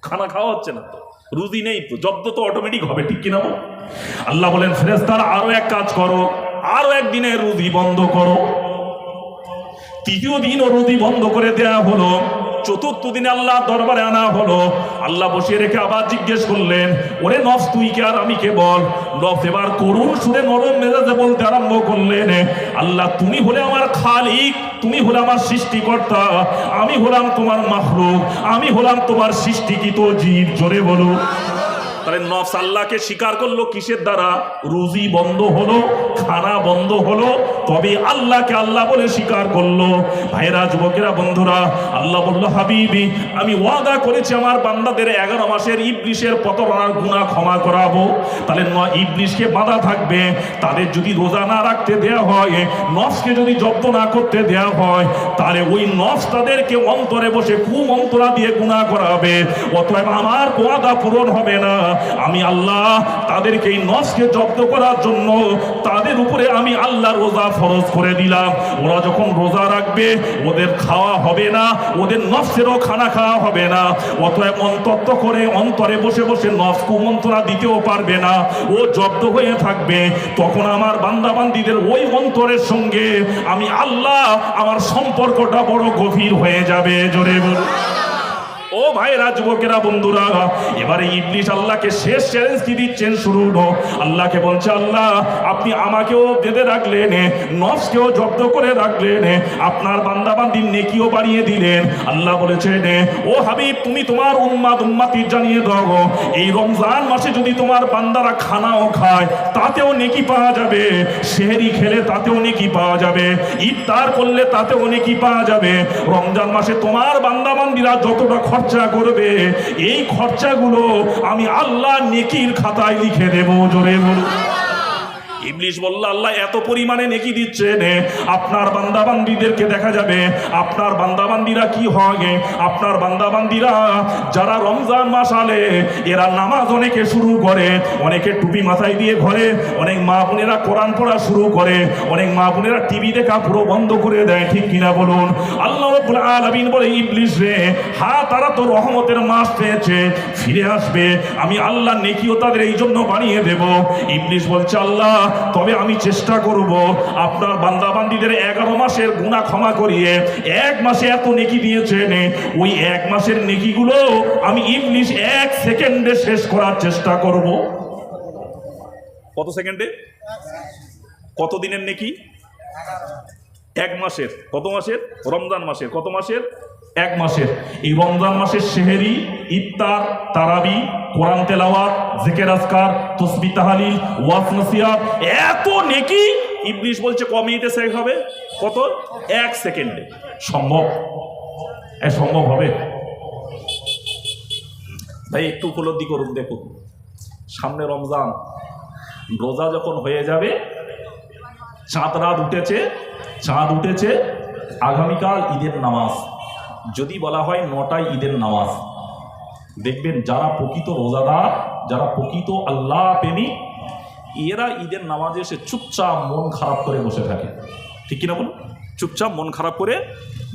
খানা খাওয়া হচ্ছে না, তো রুজি নেই, তো জব্দ তো অটোমেটিক হবে, ঠিক কিনা? আল্লাহ বলেন ফেরেশতারা আরো এক কাজ করো, আরো একদিনের রুজি বন্ধ করো। তৃতীয় দিনও রুজি বন্ধ করে দেয়া হলো। চতুর্থ দিনে আল্লাহ দরবারে আনা হলো। আল্লাহ বসিয়ে রেখে আবার জিজ্ঞেস করলেন ওরে নফস তুই কে আর আমি কে বল। নফস এবার করুণ সুরে নরম মেজাজে বলতে আরম্ভ করলেন আল্লাহ তুমি হলে আমার খালিক, তুমি হলে আমার সৃষ্টিকর্তা, আমি হলাম তোমার মাখলুক, আমি হলাম তোমার সৃষ্টিকৃত জীব। জোরে বলো। তাহলে নফস আল্লাহকে স্বীকার করলো কিসের দ্বারা? রুজি বন্ধ হলো, খানা বন্ধ হলো, তবে আল্লাহকে আল্লাহ বলে স্বীকার করলো। ভাইরা যুবকেরা বন্ধুরা, আল্লাহ বলল হাবিবি আমি ওয়াদা করেছি আমার বান্দাদের 11 মাসের ইবলিশের প্রতারণার গুনাহ ক্ষমা করাবো। তাহলে ইবলিশকে বাধা থাকবে, তাদের যদি রোজা না রাখতে দেয়া হয়, নফসকে যদি জব্দ না করতে দেয়া হয়, তাহলে ওই নফস তাদেরকে অন্তরে বসে কুমন্ত্রণা দিয়ে গুনাহ করাবে। অতএব আমার ওয়াদা পূরণ হবে না। আমি আল্লাহ তাদেরকে এই নফসকে জব্দ করার জন্য তাদের উপরে আমি আল্লাহ রোজা ফরজ করে দিলাম। ওরা যখন রোজা রাখবে ওদের খাওয়া হবে না, ওদের নফসেরও খানা খাওয়া হবে না। অতএব অন্তত করে অন্তরে বসে বসে নফস কুমন্ত্রণা দিতেও পারবে না, ও জব্দ হয়ে থাকবে। তখন আমার বান্দাবান্দিদের ওই অন্তরের সঙ্গে আমি আল্লাহ আমার সম্পর্কটা বড় গভীর হয়ে যাবে। জোরে বলুন। ও ভাইরা যুবকেরা বন্ধুরা, এবারে ইবলিশ আল্লাহকে শেষ চ্যালেঞ্জ কি দিচ্ছেন শুনুন। আল্লাহকে বলছে আল্লাহ আপনি আমাকেও বেঁধে রাখলেন, নফসকেও জব্দ করে রাখলেন, আপনার বান্দাবান্দির নেকিও বাড়িয়ে দিলেন। আল্লাহ বলেছেন ও হাবিব তুমি তোমার উম্মাতি জানিয়ে দাও এই রমজান মাসে যদি তোমার বান্দারা খানাও খায় তাতেও নেকি পাওয়া যাবে, সেহরি খেলে তাতেও নেকি পাওয়া যাবে, ইফতার করলে তাতেও নেকি পাওয়া যাবে। রমজান মাসে তোমার বান্দাবান্দিরা যতটা খরচা করবে এই খরচাগুলো আমি আল্লাহ নেকির খাতায় লিখে দেব। জোরে বলুন। ইবলিশ বলল আল্লাহ এত পরিমাণে নেকি দিচ্ছেন, আপনার বান্দাবান্দিদেরকে দেখা যাবে আপনার বান্দাবান্দিরা কি হয়, আপনার বান্দাবান্দিরা যারা রমজান মাস আলে এরা নামাজ অনেকে শুরু করে, অনেকে টুপি মাথায় দিয়ে ঘরে, অনেক মা বোনেরা কোরআন পড়া শুরু করে, অনেক মা বোনেরা টিভি দেখা পুরো বন্ধ করে দেয়, ঠিক কিনা বলুন। আল্লাহ রাব্বুল আলামিন বলে ইবলিশ রে হ্যাঁ তারা তো রহমতের মাস পেয়েছে, ফিরে আসবে, আমি আল্লাহ নেকিও তাদের এই জন্য বানিয়ে দেব। ইবলিশ বলছে আল্লাহ তবে আমি চেষ্টা করব আপনার বান্দাবান্দিদের 11 মাসের গুনাহ ক্ষমা করিয়ে 1 মাসে এত নেকি দিয়েছেন ওই 1 মাসের নেকিগুলো আমি ইবলিশ 1 সেকেন্ডে শেষ করার চেষ্টা করব। কত সেকেন্ডে? কত দিনের নেকি? 1 মাসের। কত মাসের? রমজান মাসের। কত মাসের? 1 মাসের। এই রমজান মাসের সেহেরি, ইফতার, তারাবি, কোরআন তেলাওয়াত, জিকির আজকার, তাসবিহ তাহলিল, ওয়াজ নসিহত, এত নেকি ইবলিশ বলছে ক মিনিটে শেষ হবে? কত? 1 সেকেন্ডে। সম্ভব? সম্ভব হবে? তাই একটু উপলব্ধি করুন। দেখুন সামনে রমজান, রোজা যখন হয়ে যাবে, চাঁদ রাত উঠেছে, চাঁদ উঠেছে, আগামীকাল ঈদের নামাজ। যদি বলা হয় 9টায় ঈদের নামাজ, দেখবেন যারা প্রকৃত রোজাদার, যারা প্রকৃত আল্লাহ প্রেমী, এরা ঈদের নামাজে এসে চুপচাপ মন খারাপ করে বসে থাকে, ঠিক কিনা বলুন? চুপচাপ মন খারাপ করে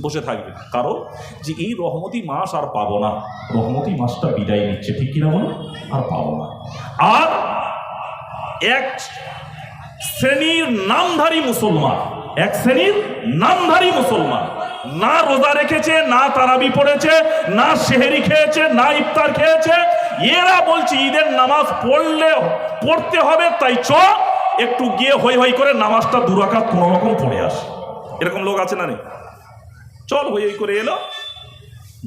বসে থাকবে, কারণ যে এই রহমতি মাস আর পাবো না, রহমতি মাসটা বিদায় নিচ্ছে, ঠিক কিনা বলুন? আর পাবো না। আর এক শ্রেণীর নামধারী মুসলমান, এক শ্রেণীর নামধারী মুসলমান না রোজা রেখেছে, না তারাবি পড়েছে, না সেহেরি খেয়েছে, না ইফতার খেয়েছে, এরা বলছে ঈদের নামাজ পড়তে হবে, তাই একটু গিয়ে হই হই করে নামাজটা দুরাকাত কোনো রকম পড়ে আসে। এরকম লোক আছে না নেই? চল হই হই করে এলো।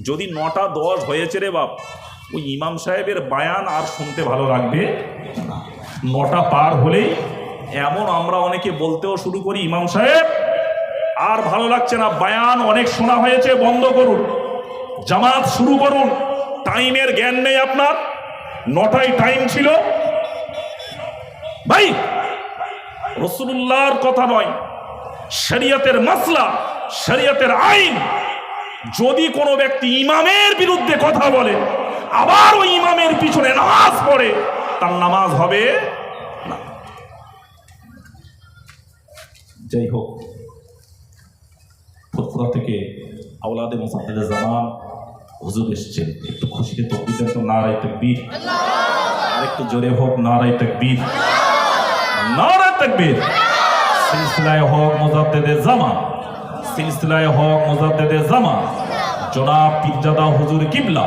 যদি 9টা 10 হয়েছে রে বাপ, ওই ইমাম সাহেবের বায়ান আর শুনতে ভালো লাগবে না। 9টা পার হলেই এমন আমরা অনেকে বলতেও শুরু করি, ইমাম সাহেব আর ভালো লাগছে না, বায়ান অনেক শোনা হয়েছে, বন্ধ করুন, জামাত শুরু করুন। টাইমের জ্ঞান নেই আপনার। 9টায় টাইম ছিল ভাই। রাসূলুল্লাহর কথা নয়, শরীয়তের মাসলা, শরীয়তের আইন। যদি কোনো ব্যক্তি ইমামের বিরুদ্ধে কথা বলে আবার ওই ইমামের পিছনে নামাজ পড়ে, তার নামাজ হবে না। যাই হোক, ফুরফুরা থেকে আওলাদে মুসাদ্দেদে জামান হুজুর এসেছেন, একটু খুশিতে তাকবীর দেন তো, নারায়ে তাকবীর। আর একটু জোরে হোক নারায়ে তাকবীর, নারায়ে তাকবীর। সিলসিলায়ে হক মুজাদ্দেদে জামান, সিলসিলায়ে হক মুজাদ্দেদে জামান জনাব পীরজাদা হুজুর কিবলা,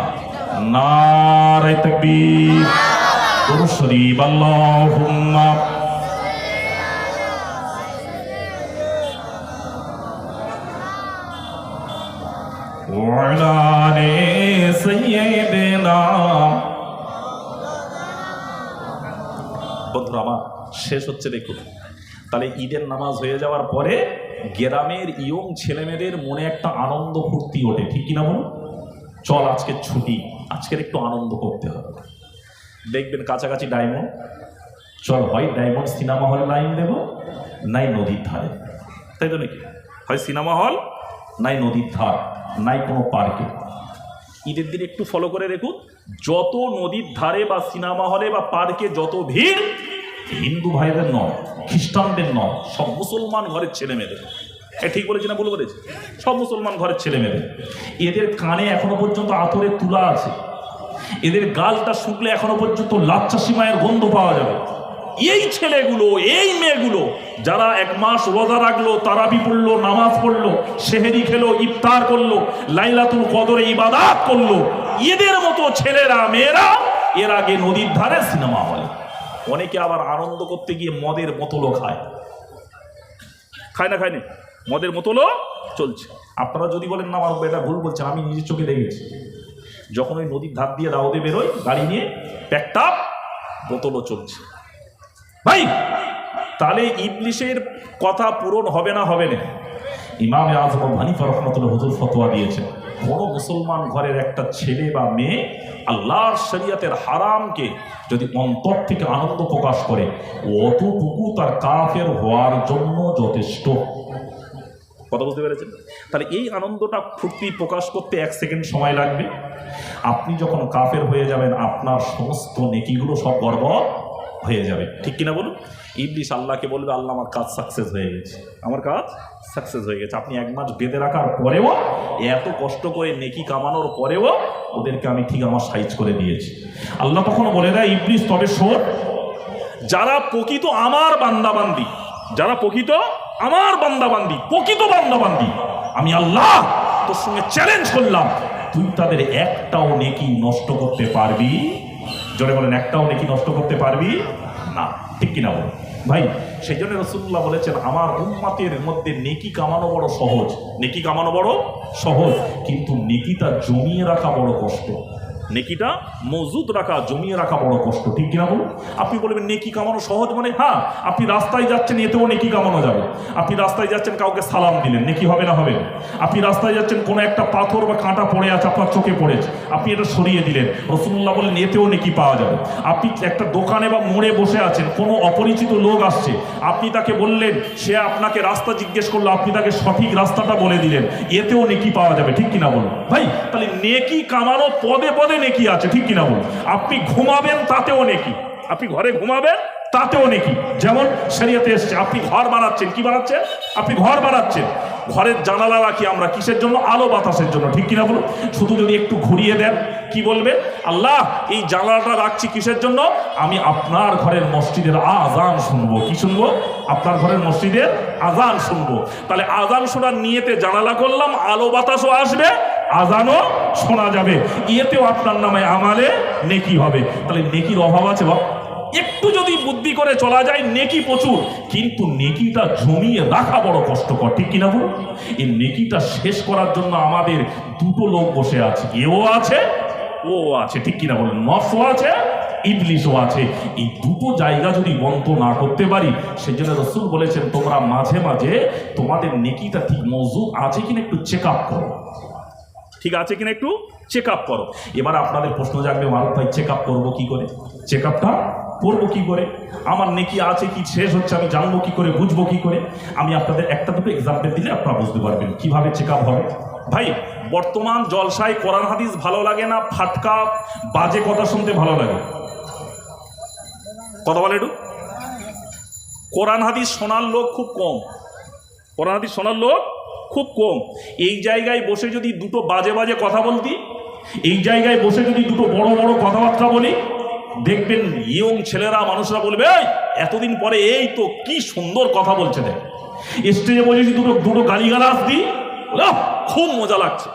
নারায়ে তাকবীর। দুরূদ শরীফ। আল্লাহুম্মা ওয়ালা আলি সাইয়্যিদিনা। বন্ধুরা আমার, শেষ হচ্ছে দেখুন। তাহলে ঈদের নামাজ হয়ে যাওয়ার পরে গ্রামের ইয়ং ছেলেমেয়েদের মনে একটা আনন্দ ফুর্তি ওঠে, ঠিক কিনা বলুন? চল আজকে ছুটি, আজকের একটু আনন্দ করতে হবে। দেখবেন কাছাকাছি ডায়মন্ড, চল হয় ডায়মন্ড সিনেমা হলে লাইন দেব, নাই নদীর ধারে, তাই তো নাকি? হয় সিনেমা হল, নাই নদীর ধার, নাই কোনো পার্কে। ঈদের দিন একটু ফলো করে দেখুন, যত নদীর ধারে বা সিনেমা হলে বা পার্কে যত ভিড়, হিন্দু ভাইদের নয়, খ্রিস্টানদের নয়, সব মুসলমান ঘরের ছেলে মেয়েদের। ঠিক বলেছি না ভুল বলেছি? সব মুসলমান ঘরের ছেলে মেয়েদের। এদের কানে এখনো পর্যন্ত আতরের তুলা আছে, এদের গালটা শুকলে এখনো পর্যন্ত লাচ্চা সিমাইয়ের গন্ধ পাওয়া যাবে। এই ছেলেগুলো, এই মেয়েগুলো যারা 1 মাস রোজা রাখলো, তারাবি পড়লো, নামাজ পড়লো, সেহেরি খেলো, ইফতার করলো, লাইলাতুল কদরে ইবাদত করলো, এদের মতো ছেলেরা মেয়েরা এর আগে নদীর ধারে সিনেমা হলে, অনেকে আবার আনন্দ করতে গিয়ে মদের বোতলও খায়। খায় না? খায় না? মদের বোতলও চলছে। আপনারা যদি বলেন না আমার এটা ভুল বলছেন, আমি নিজের চোখে দেখেছি। যখন ওই নদীর ধার দিয়ে রাউদে বেরোয় গাড়ি নিয়ে, একটা বোতলও চলছে ভাই। তাহলে ইবলিশের কথা পূরণ হবে না? হবে না। ইমামে আযম আবু হানিফা রাহমাতুল্লাহ হুজুর ফতোয়া দিয়েছেন, কোন মুসলমান ঘরের একটা ছেলে বা মেয়ে আল্লাহর শরীয়তের হারামকে যদি অন্তর থেকে আনন্দ প্রকাশ করে, অতটুকু তার কাফের হওয়ার জন্য যথেষ্ট। কথা বুঝতে পেরেছেন? তাহলে এই আনন্দটা ফুর্তি প্রকাশ করতে 1 সেকেন্ড সময় লাগবে। আপনি যখন কাফের হয়ে যাবেন, আপনার সমস্ত নেকিগুলো সব বরবাদ হয়ে যাবে, ঠিক কিনা বলুন? ইবলিশ আল্লাহকে বলবে, আল্লাহ আমার কাজ সাকসেস হয়ে গেছে, আমার কাজ সাকসেস হয়ে গেছে। আপনি 1 মাস বেঁধে রাখার পরেও, এত কষ্ট করে নেকি কামানোর পরেও ওদেরকে আমি ঠিক আমার সাইজ করে দিয়েছি। আল্লাহ তখন বলে দেয়, ইবলিশ তবে শোন, যারা প্রকৃত আমার বান্দাবান্দি, যারা প্রকৃত আমার বান্দাবান্দি, প্রকৃত বান্দাবান্দি, আমি আল্লাহ তোর সঙ্গে চ্যালেঞ্জ করলাম, তুই তাদের একটাও নেকি নষ্ট করতে পারবি? জোরে বলেন, একটাও নেকি নষ্ট করতে পারবি না, ঠিক কিনা বল ভাই? সেই জন্য রাসূলুল্লাহ বলেছেন, আমার উম্মতের মধ্যে নেকি কামানো বড় সহজ, নেকি কামানো বড় সহজ, কিন্তু নেকিটা জমিয়ে রাখা বড় কষ্ট। নেকিটা মজুদ রাখা, জমিয়ে রাখা বড় কষ্ট, ঠিক কিনা বলুন? আপনি বলবেন নেকি কামানো সহজ মানে, হ্যাঁ, আপনি রাস্তায় যাচ্ছেন, এতেও নেকি কামানো যাবে। আপনি রাস্তায় যাচ্ছেন, কাউকে সালাম দিলেন, নেকি হবে না? হবে। আপনি রাস্তায় যাচ্ছেন, কোনো একটা পাথর বা কাঁটা পড়ে আছে, আপনার চোখে পড়েছে, আপনি এটা সরিয়ে দিলেন, রাসূলুল্লাহ বললেন এতেও নেকি পাওয়া যাবে। আপনি একটা দোকানে বা মোড়ে বসে আছেন, কোনো অপরিচিত লোক আসছে, আপনি তাকে বললেন, সে আপনাকে রাস্তা জিজ্ঞেস করলো, আপনি তাকে সঠিক রাস্তাটা বলে দিলেন, এতেও নেকি পাওয়া যাবে, ঠিক কিনা বলুন ভাই? তাহলে নেকি কামানো পদে পদে নেকি আছে, ঠিক কিনা বলুন? আপনি ঘুমাবেন, তাতেও নেকি। আপনি ঘরে ঘুমাবেন, তাতেও নেকি। যেমন শরীয়তে এসেছে, আপনি ঘর বানাচ্ছেন, কি বানাচ্ছেন? আপনি ঘর বানাচ্ছেন, ঘরের জানালা রাখি আমরা কিসের জন্য? আলো বাতাসের জন্য, ঠিক কিনা বলুন? শুধু যদি একটু ঘুরিয়ে দেন, কি বলবে? আল্লাহ এই জানালাটা রাখছি কিসের জন্য? আমি আপনার ঘরের মসজিদের আজান শুনবো। কি শুনবো? আপনার ঘরের মসজিদের আজান শুনবো। তাহলে আজান শোনার নিয়েতে জানালা করলাম, আলো বাতাসও আসবে, আজানও শোনা যাবে, ইয়েতেও আপনার নামে আমালে নেকি হবে। তাহলে নেকির অভাব আছে? একটু যদি বুদ্ধি করে চলা যায় নেকি প্রচুর, কিন্তু নেকিটা জমিয়ে রাখা বড় কষ্টকর, ঠিক কিনা বলুন? এই নেকিটা শেষ করার জন্য আমাদের দুটো লোক বসে আছে, এও আছে ও আছে, ঠিক কিনা বলুন? নফসও আছে, ইবলিশও আছে। এই দুটো জায়গা যদি বন্ধ না করতে পারি, সেজন্য রাসূল বলেছেন তোমরা মাঝে মাঝে তোমাদের নেকিটা ঠিক মজুদ আছে কিনা একটু চেক আপ করো, ঠিক আছে কিনা একটু চেক আপ করো। এবার আপনাদের প্রশ্ন জাগবে, মারুফ ভাই চেক আপ করবো কি করে? চেক আপটা করবো কি করে? আমার নেকি আছে কি শেষ হচ্ছে আমি জানবো কি করে, বুঝবো কি করে? আমি আপনাদের একটা দুটো এক্সাম্পল দিলে আপনারা বুঝতে পারবেন কিভাবে চেক আপ হবে। ভাই, বর্তমান জলসায় কোরআন হাদিস ভালো লাগে না ফাটকা বাজে কথা শুনতে ভালো লাগে? কথা বলে একটু। কোরআন হাদিস শোনার লোক খুব কম, কোরআন হাদিস শোনার লোক খুব কম। এই জায়গায় বসে যদি দুটো বাজে বাজে কথা বলতি, এই জায়গায় বসে যদি দুটো বড় বড় কথাবার্তা বলি, দেখবেন ইয়ং ছেলেরা মানুষরা বলবে এই এতদিন পরে এই তো কি সুন্দর কথা বলছে। দেখ স্টেজে বসে দুটো গালিগালাজ দিই, খুব মজা লাগছে।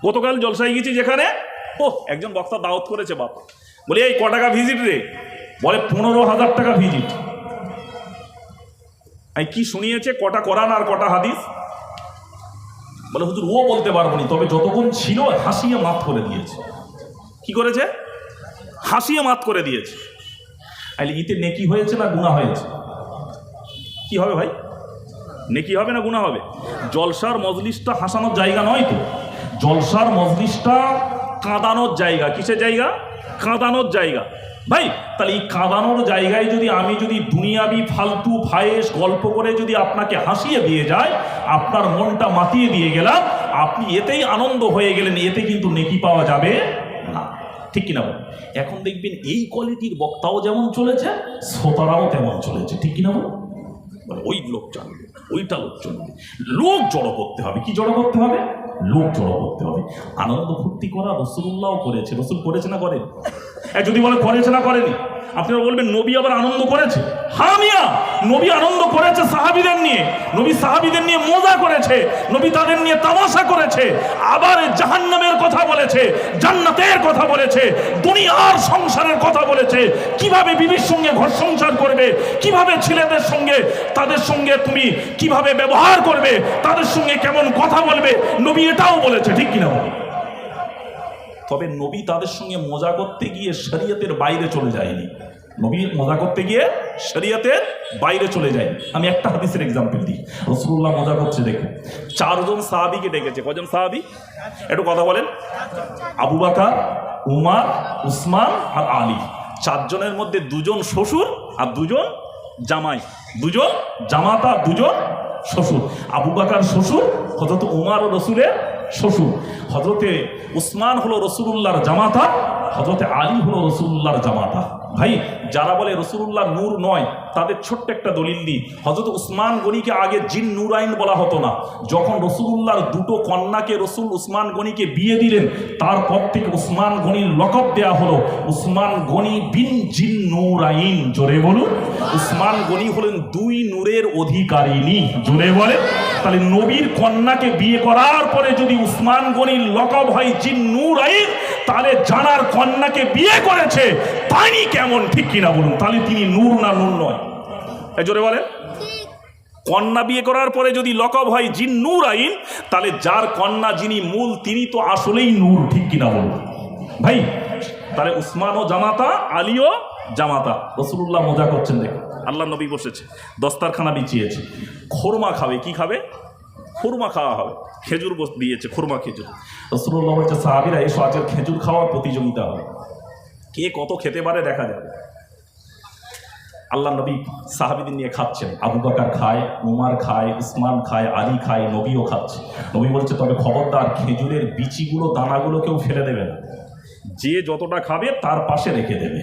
গতকাল জলসায় গেছি যেখানে একজন বক্তা দাওয়াত করেছে, বাপ বলে এই ক টাকা ভিজিট রে? বলে 15,000 টাকা ভিজিট। এই কি শুনিয়েছে, কটা কোরআন আর কটা হাদিস? বলে হুজুর ও বলতে পারবো না, তবে যতক্ষণ ছিল হাসিয়ে মাত করে দিয়েছে। কি করেছে? হাসিয়ে মাত করে দিয়েছে। আইলে ইতে নেকি হয়েছে না গুনাহ হয়েছে? কি হবে ভাই? নেকি হবে না গুনাহ হবে? জলসার মজলিসটা হাসানোর জায়গা নয় তো, জলসার মজলিসটা কাঁদানোর জায়গা। কিসের জায়গা? কাঁদানোর জায়গা। ভাই তাহলে এই কাঁদানোর জায়গায় যদি আমি যদি দুনিয়াবি ফালতু ফায়েস গল্প করে যদি আপনাকে হাসিয়ে দিয়ে যায়, আপনার মনটা মাতিয়ে দিয়ে গেলাম, আপনি এতেই আনন্দ হয়ে গেলেন, এতে কিন্তু নেকি পাওয়া যাবে না, ঠিক কিনা বল? এখন দেখবেন এই কোয়ালিটির বক্তাও যেমন চলেছে, শ্রোতারাও তেমন চলেছে, ঠিক কিনা বল? ওই লোক জানবে, ওইটা লোক জানবে, লোক জড়ো করতে হবে। কি জড়ো করতে হবে? লোক জড়ো করতে হবে। আনন্দ ফুর্তি করা রাসূলুল্লাহও করেছে। রাসূল করেছে না করেন? যদি বলে করেছে না করেনি, আপনারা বলবেন নবী আবার আনন্দ করেছে। হ্যাঁ মিয়া, নবী আনন্দ করেছে সাহাবীদের নিয়ে, নবী সাহাবীদের নিয়ে মজা করেছে, নবী তাদের নিয়ে তামাশা করেছে, আবার জাহান্নামের কথা বলেছে, জান্নাতের কথা বলেছে, দুনিয়ার সংসারের কথা বলেছে, কিভাবে বিবির সঙ্গে ঘর সংসার করবে, কিভাবে ছেলেদের সঙ্গে তাদের সঙ্গে তুমি কিভাবে ব্যবহার করবে, তাদের সঙ্গে কেমন কথা বলবে, নবী এটাও বলেছে, ঠিক কিনা বলি? তবে নবী তাদের সঙ্গে মজা করতে গিয়ে শরীয়তের বাইরে চলে যায়নি। নবী মজা করতে গিয়ে শরীয়তের বাইরে চলে যায়। আমি একটা হাদিসের এক্সাম্পল দিই। রাসূলুল্লাহ মজা করছে, দেখুন 4 জন সাহাবীকে ডেকেছে। কজন সাহাবী? একটু কথা বলেন। আবু বকর, উমর, উসমান আর আলী। 4 জনের মধ্যে 2 জন শ্বশুর আর 2 জন জামাই, 2 জন জামাতা, 2 জন শ্বশুর। আবু বকর শ্বশুর, হযরত উমর ও রাসূলের শ্বশুর, হযরতে উসমান হলো রাসূলুল্লাহর জামাতা, হযরতে আলী হলো রাসূলুল্লাহর জামাতা। ভাই যারা বলে রাসূলুল্লাহ নূর নয়, তাদের ছোট্ট একটা দলিল দিই। হযরত উসমান গনিকে আগে জিন নুরাইন বলা হতো না। যখন রাসূলুল্লাহর 2টো কন্যাকে রাসূল উসমান গনিকে বিয়ে দিলেন, তারপর থেকে উসমান গনির লকব দেয়া হলো উসমান গনি বিন জিন নুরাইন। জোরে বলুন, উসমান গনি হলেন 2 নূরের অধিকারিণী। জোরে বলে। তাহলে নবীর কন্যাকে বিয়ে করার পরে যদি উসমান গনির লকব হয় জিন নুরাইন, তাহলে জানার কন্যাকে বিয়ে করেছে তাইনি কেমন, ঠিক কিনা বলুন? তাহলে তিনি নূর না নূর নয়? জোরে বলে। কন্যা বিয়ে করার পরে যদি লকব হয় জিন নুরাইন, তাহলে যার কন্যা যিনি মূল তিনি তো আসলেই নূর, ঠিক কিনা বলুন? ভাই তাহলে উসমানও জামাতা, আলীও জামাতা। রাসূলুল্লাহ মজা করছেন, দেখুন আল্লাহ নবী বসেছে, দস্তারখানা বিছিয়েছে, খোরমা খাবে। কি খাবে? খুরমা খাওয়া হবে। খেজুর দিয়েছে, খুরমা খেজুর। রাসূলুল্লাহ বলছে সাহাবীরা এসো আজকে খেজুর খাওয়ার প্রতিযোগিতা হবে, কে কত খেতে পারে দেখা যাবে। আল্লাহ নবী সাহাবীদের নিয়ে খাচ্ছেন। আবু বকর খায়, উমর খায়, উসমান খায়, আলী খায়, নবীও খাচ্ছে। নবী বলছে তবে খবরদার খেজুরের বিচিগুলো দানাগুলো কেউ ফেলে দেবে না, যে যতটা খাবে তার পাশে রেখে দেবে।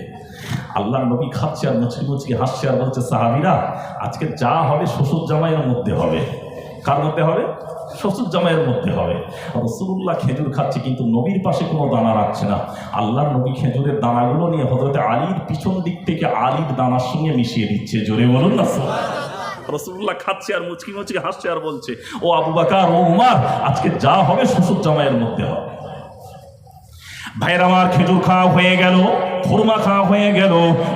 আল্লাহ নবী খাচ্ছে আর মুচকি মুচকি হাসছে আর বলছে সাহাবীরা আজকে যা হবে শ্বশুর জামাইয়ের মধ্যে হবে। কার মধ্যে হবে? শ্বশুর জামাইয়ের মধ্যে হবে। রাসূলুল্লাহ খেজুর খাচ্ছে কিন্তু নবীর পাশে কোনো দানা রাখছে না। আল্লাহ নবী খেজুরের দানাগুলো নিয়ে হযরত আলীর পিছন দিক থেকে আলীর দানার সঙ্গে মিশিয়ে দিচ্ছে। জোরে বলুন না। রাসূলুল্লাহ খাচ্ছে আর মুচকি মুচকি হাসছে আর বলছে ও আবু বকর, ও উমর, আজকে যা হবে শ্বশুর জামাইয়ের মধ্যে হবে। ভাইরা আমার, খেজুর খাওয়া হয়ে গেল। খুরমা খাওয়া হয়ে গেল।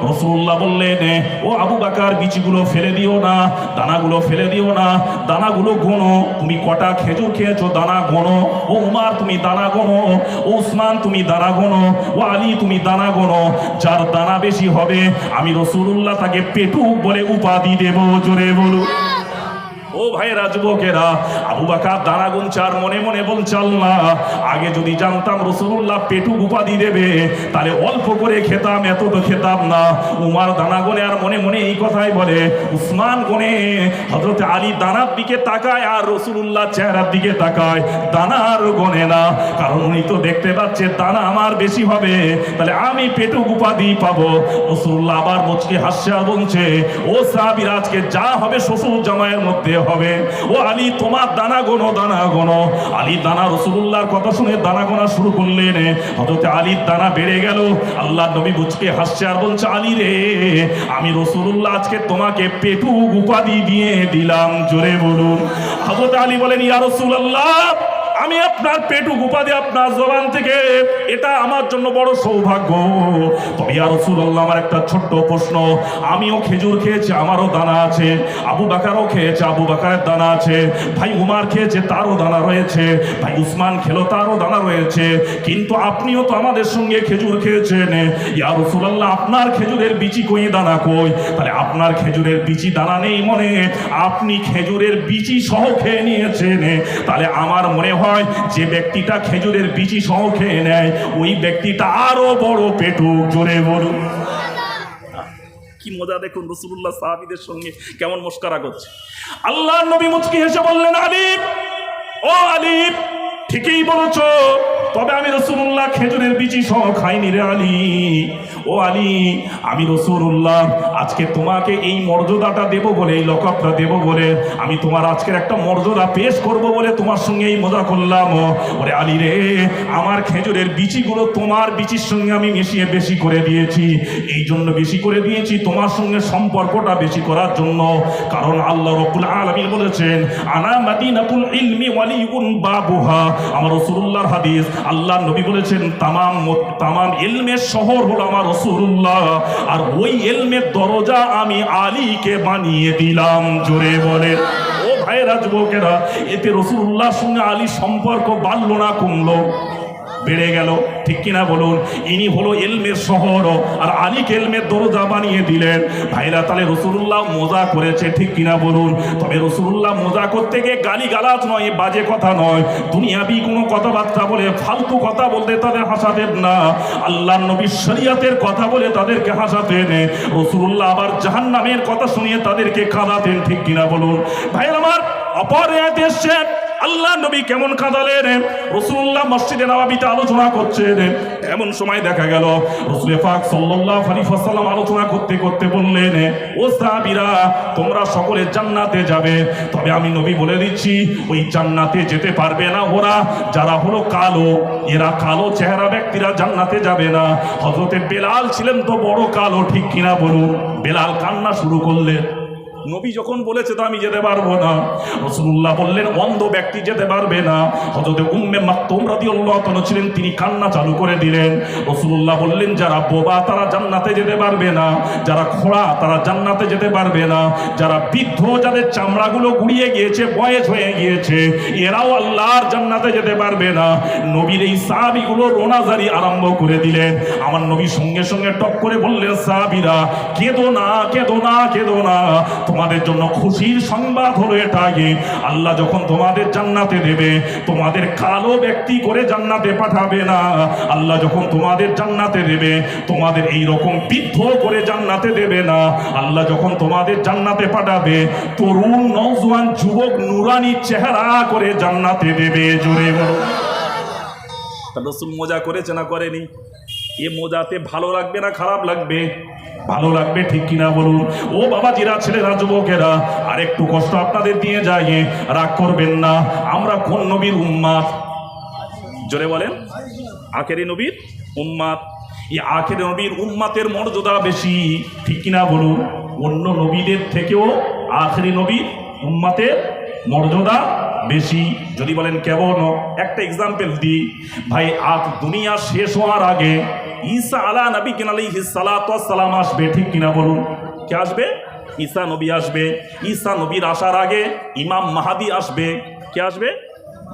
রাসূলুল্লাহ বললেন, ও আবু বকর, বিচিগুলো ফেলে দিও না, দানাগুলো ফেলে দিও না, দানাগুলো গোনো। তুমি কটা খেজুর খেয়েছো দানা গোনো। ও উমার, তুমি দানা গোনো। ও উসমান, তুমি দানা গোনো। ও আলী, তুমি দানা গোনো। যার দানা বেশি হবে আমি রাসূলুল্লাহ তাকে পেটুক বলে উপাধি দেব। জোরে বলুন। ও ভাইয়েরা, যুবকেরা, আবু বকর দানা গুনছে আর মনে মনে বলছে, আল্লাহ, আগে যদি জানতাম রাসূলুল্লাহ পেটুক উপাধি দেবে তাহলে অল্প করে খেতাম, এত তো খেতাম না। উমার দানা গোনে আর মনে মনে এই কথাই বলে। উসমান গোনে, হযরত আলী দানার দিকে তাকায় আর রাসূলুল্লাহ চেহারার দিকে তাকায়, দানা আর গোনে না। কারণ উনি তো দেখতে পাচ্ছে দানা আমার বেশি হবে, তাহলে আমি পেটুক উপাধি পাবো। রাসূলুল্লাহ আবার মুচকি হাসছে আর বলছে, ও সাহাবীরা, আজকে যা হবে শ্বশুর জামাইয়ের মধ্যে হবে। ও আলী, তোমার দানা গোনো, দানা গোনো। আলী দানা, রাসূলুল্লাহর কথা শুনে দানা গোনা শুরু করলেন। হযরত আলীর দানা বেড়ে গেল। আল্লাহর নবী মুচকি হাসছে আর বলছে, আলী রে, আমি রাসূলুল্লাহ আজকে তোমাকে পেটুক উপাধি দিয়ে দিলাম। জোরে বলুন। হযরত আলী বলেন, ইয়া রাসূলুল্লাহ, আমি আপনার পেটুক উপাধি আপনার জবান থেকে, এটা আমার জন্য বড় সৌভাগ্য। তবে ইয়া রাসূলুল্লাহ, আমার একটা ছোট্ট প্রশ্ন। আমিও খেজুর খেয়েছি, আমারও দানা আছে। আবু বকরও খেয়েছে, আবু বকরের দানা আছে। ভাই উমার খেয়েছে, তারও দানা রয়েছে। ভাই উসমান খেলো, তারও দানা রয়েছে। কিন্তু আপনিও তো আমাদের সঙ্গে খেজুর খেয়েছেন। ইয়া রাসূলুল্লাহ, আপনার খেজুরের বিচি কই, দানা কই? তাহলে আপনার খেজুরের বিচি দানা নেই মনে, আপনি খেজুরের বিচি সহ খেয়ে নিয়েছেন। তাহলে আমার মনে হয় যে ব্যক্তিটা খেজুরের বিচি সহ খেয়ে নেয় ওই ব্যক্তিটা আরো বড় পেটুক। জোরে বলুন। কি মজা দেখুন, রাসূলুল্লাহ সাহাবীদের সঙ্গে কেমন মস্করা করছে। আল্লাহর নবী মুচকি হেসে বললেন, আলী, ও আলী, ঠিকই বলেছো, তবে আমি রাসূলুল্লাহ খেজুরের বিচি সহ খাইনি রে আলী। ও আলী, আমি রাসূলুল্লাহ আজকে তোমাকে এই মর্যাদাটা দেব বলে, এই লকবটা দেব বলে, আমি তোমার আজকের একটা মর্যাদা পেশ করব বলে তোমার সঙ্গে এই মজা করলাম। ওরে আলী রে, আমার খেজুরের বিচিগুলো তোমার বিচির সঙ্গে আমি মিশিয়ে বেশি করে দিয়েছি। এই জন্য বেশি করে দিয়েছি তোমার সঙ্গে সম্পর্কটা বেশি করার জন্য। কারণ আল্লাহ রাব্বুল আলামিন বলেছেন, আনা মাদিনাতুল ইলমি ওয়ালিউন বাবুহা। আমার রাসূলুল্লাহর হাদিস, আল্লাহ নবী বলেছেন, তামাম ইলমের শহর হলো আমার রাসূলুল্লাহ, আর ওই ইলমের দরজা আমি আলীকে বানিয়ে দিলাম। জোরে বলে। ও ভাইয়েরা, যুবকেরা, এতে রাসূলুল্লাহর সঙ্গে আলী সম্পর্ক বাড়লো না কমলো? বেড়ে গেল। ঠিক কিনা বলুন? ইনি হলো ইলমের শহর আর আলীকে ইলমের দরজা বানিয়ে দিলেন। ভাইরা, তাহলে রাসূলুল্লাহ মজা করেছে, ঠিক কিনা বলুন? তবে রাসূলুল্লাহ মজা করতে গিয়ে গালিগালাজ নয়, বাজে কথা নয়, দুনিয়াবি কোনো কথাবার্তা বলে, ফালতু কথা বলতে তাদের হাসাতেন না। আল্লাহর নবীর শরীয়তের কথা বলে তাদেরকে হাসাতেন। রাসূলুল্লাহ আবার জাহান্নামের কথা শুনিয়ে তাদেরকে কাঁদাতেন। ঠিক কিনা বলুন? ভাইরা আমার, অপর আয়াতে এসেছে আল্লাহ নবী কেমন কাঁদালেন। রাসূলুল্লাহ মসজিদে নববীতে আলোচনা করছেন, এমন সময় দেখা গেল রাসূল পাক সাল্লাল্লাহু আলাইহি ওয়াসাল্লাম আলোচনা করতে করতে বললেন, ও সাহাবীরা, তোমরা সকলে জান্নাতে যাবে, তবে আমি নবী বলে দিচ্ছি ওই জান্নাতে যেতে পারবে না ওরা যারা হলো কালো। এরা কালো চেহারা ব্যক্তিরা জান্নাতে যাবে না। হযরতে বেলাল ছিলেন তো বড় কালো। ঠিক কিনা বলুন? বেলাল কান্না শুরু করলেন। নবী যখন বলেছে তো আমি যেতে পারবো না, রাসূলুল্লাহ বললেন অন্ধ ব্যক্তি যেতে পারবে না। হযরত উম্মে মাকতুম রাদিয়াল্লাহু তাআলা ছিলেন, তিনি কান্না চালু করে দিলেন। রাসূলুল্লাহ বললেন যারা বোবা তারা জান্নাতে যেতে পারবে না, যারা খোড়া তারা জান্নাতে যেতে পারবে না, যারা বৃদ্ধ, যাদের চামড়াগুলো গুড়িয়ে গিয়েছে, বয়স হয়ে গিয়েছে, এরাও আল্লাহর জান্নাতে যেতে পারবে না। নবীর এই সাহাবীগুলো রোনাজারি আরম্ভ করে দিলেন। আমার নবী সঙ্গে সঙ্গে টপ করে বললেন, সাহাবীরা, কেঁদো না, কেঁদো না, কেঁদো না, তোমাদের জন্য খুশির সংবাদ হলো এটাই, আল্লাহ যখন তোমাদের জান্নাতে দেবে তোমাদের কালো ব্যক্তি করে জান্নাতে পাঠাবে না। আল্লাহ যখন তোমাদের জান্নাতে দেবে তোমাদের এই রকম বৃদ্ধ করে জান্নাতে দেবে না। আল্লাহ যখন তোমাদের জান্নাতে পাঠাবে তরুণ, নওজোয়ান, যুবক, নুরানি চেহারা করে জান্নাতে দেবে। জোরে বলো। রাসূল মজা করেছে না করেনি? এ মজাতে ভালো লাগবে না খারাপ লাগবে? ভালো লাগবে। ঠিক কিনা বলুন? ও বাবাজিরা, ছেলেরা, যুবকেরা, আর একটু কষ্ট আপনাদের দিয়ে যাই, রাগ করবেন না। আমরা কোন নবীর উম্মাত? জোরে বলেন। আখেরি নবীর উম্মাত। এই আখেরি নবীর উম্মাতের মর্যাদা বেশি। ঠিক কিনা বলুন? অন্য নবীদের থেকেও আখেরি নবীর উম্মাতের মর্যাদা বেশি। যদি বলেন কেমন, একটা এক্সাম্পল দিই ভাই। দুনিয়া শেষ হওয়ার আগে ঈসা আলা নবী আলাইহিস সালাতু ওয়াস সালাম আসবে, ঠিক কিনা বলুন? কে আসবে? ঈসা নবী আসবে। ঈসা নবীর আসার আগে ইমাম মাহাদি আসবে। কে আসবে?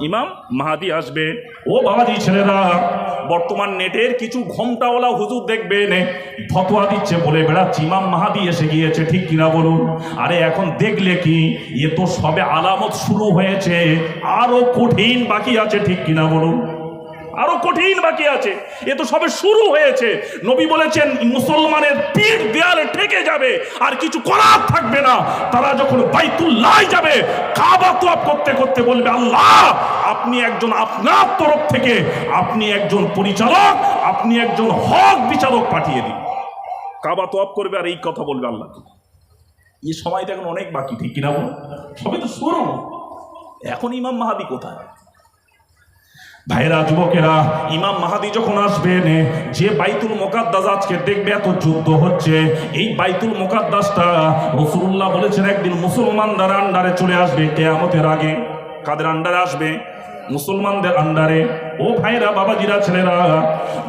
ইমাম মাহাদি আসবে। ও বাবাজি ছেলেরা, বর্তমান নেটের কিছু ঘোমটাওয়ালা হুজুর দেখবেন ফতোয়া দিচ্ছে, বলে বেড়াচ্ছে ইমাম মাহাদি এসে গিয়েছে, ঠিক কিনা বলুন? আরে এখন দেখলে কি, এ তো সবে আলামত শুরু হয়েছে, আরো কঠিন বাকি আছে, ঠিক কিনা বলুন? আরো কঠিন বাকি আছে, এ তো সবে শুরু হয়েছে। নবী বলেছেন মুসলমানের পিঠ দেয়ালে ঠেকে যাবে, আর কিছু করার থাকবে না। তারা যখন বাইতুল্লাহ যাবে, কাবা তওয়াফ করতে করতে বলবে, আল্লাহ আপনি একজন, আপনার তরফ থেকে আপনি একজন পরিচালক, আপনি একজন হক বিচারক পাঠিয়ে দিন। কাবা তওয়াফ করবে আর এই কথা বলবে আল্লাহকে। এই সময় তো এখন অনেক বাকি, ঠিক কিনা বলুন? সবে তো শুরু। এখন ইমাম মাহাদি কোথায়? ভাইরা, যুবকেরা, ইমাম মাহাদি যখন আসবেন, যে বাইতুল মুকাদ্দাস আজকে দেখবে এত যুদ্ধ হচ্ছে, এই বাইতুল মুকাদ্দাসটা রাসূলুল্লাহ বলেছেন একদিন মুসলমানদের আন্ডারে চলে আসবে কিয়ামতের আগে। কাদের আন্ডারে আসবে? মুসলমানদের আন্ডারে। ও ভাইরা, বাবাজিরা, ছেলেরা,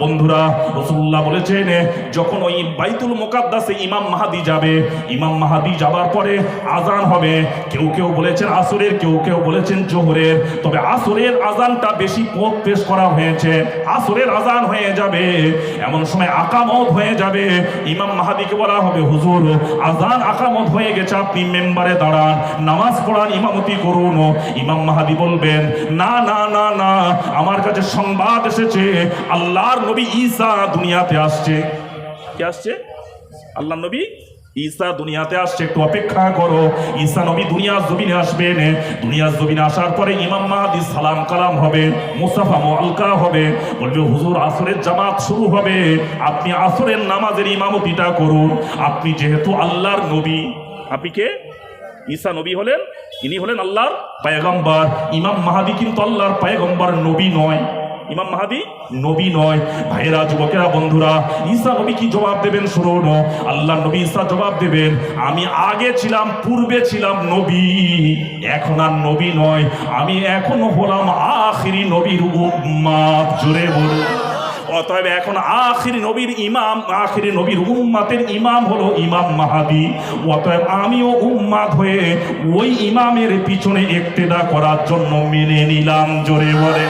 বন্ধুরা, রাসূলুল্লাহ বলেছেন যখন ওই বাইতুল মুকাদ্দাসে ইমাম মাহাদি যাবে, ইমাম মাহাদি যাবার পরে আজান হবে। কেউ কেউ বলেছেন আসরের, কেউ কেউ বলেছেন জোহরের, তবে আসরের আজানটা বেশি পেশ করা হয়েছে। আসরের আজান হয়ে যাবে, এমন সময় আকামত হয়ে যাবে। ইমাম মাহাদিকে বলা হবে, হুজুর আজান আকামত হয়ে গেছে, আপনি মেম্বারে দাঁড়ান, নামাজ পড়ান, ইমামতি করুন। ইমাম মাহাদি বলবেন, না না না না, আমার কাছে সংবাদ এসেছে আল্লাহর নবী ঈসা দুনিয়াতে আসছে। কে আসছে? আল্লাহর নবী ঈসা দুনিয়াতে আসছে, একটু অপেক্ষা করো। ঈসা নবী দুনিয়ার জমিনে আসবেন। দুনিয়ার জমিনে আসার পরে ইমাম মাহাদি সালাম কালাম হবে, মুসাফা মুআলকা হবে, বলবে হুজুর আসরের জামাত শুরু হবে, আপনি আসরের নামাজের ইমামতিটা করুন। আপনি যেহেতু আল্লাহর নবী, আপনি কে? ঈসা নবী হলেন, ইনি হলেন আল্লাহর পয়গম্বর। ইমাম মাহাদি কিন্তু আল্লাহর পয়গম্বর, নবী নয়। ইমাম মাহাদি নবী নয়। ভাইরা, যুবকেরা, বন্ধুরা, ঈসা নবী কি জবাব দেবেন শুনুন। আল্লাহ নবী ঈসা জবাব দেবেন, আমি আগে ছিলাম, পূর্বে ছিলাম নবী, এখন আর নবী নয়, আমি এখনো হলাম আখিরি নবীর উম্মত। জোরে বলুন। অতএব এখন আখিরি নবীর ইমাম, আখিরি নবীর উম্মাতের ইমাম হলো ইমাম মাহাদি। অতএব আমিও উম্মাত হয়ে ওই ইমামের পিছনে ইক্তেদা করার জন্য মেনে নিলাম। জোরে বলে।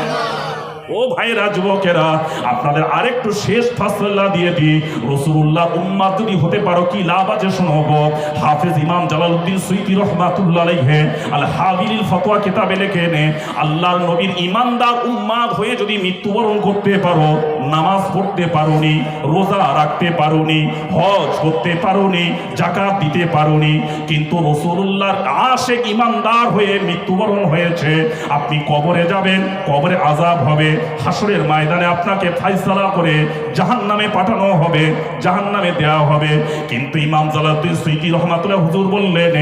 ও ভাইরা, যুবকেরা, আপনাদের আরেকটু শেষ ফাসলা দিয়ে দিই। রাসূলুল্লাহ উম্মাত যদি হতে পারো কি লাভ আছে শোনাবো। হাফেজ ইমাম জালালউদ্দিন সুয়ুতী রাহমাতুল্লাহ আলাইহি আল হাবিলিল ফতোয়া কিতাবে লেখেন, আল্লাহর নবীর ঈমানদার উম্মাত হয়ে যদি মৃত্যুবরণ করতে পারো, নামাজ পড়তে পারোনি, রোজা রাখতে পারোনি, হজ করতে পারোনি, যাকাত দিতে পারোনি, কিন্তু রাসূলুল্লাহর আশিক ঈমানদার হয়ে মৃত্যুবরণ হয়েছে, আপনি কবরে যাবেন, কবরে আযাব হবে, হাসরের ময়দানে আপনাকে ফায়সালা করে জাহান্নামে পাঠানো হবে, জাহান্নামে দেওয়া হবে। কিন্তু ইমাম জালালউদ্দিন সুয়ুতী রাহমাতুল্লাহ হুজুর বললেন,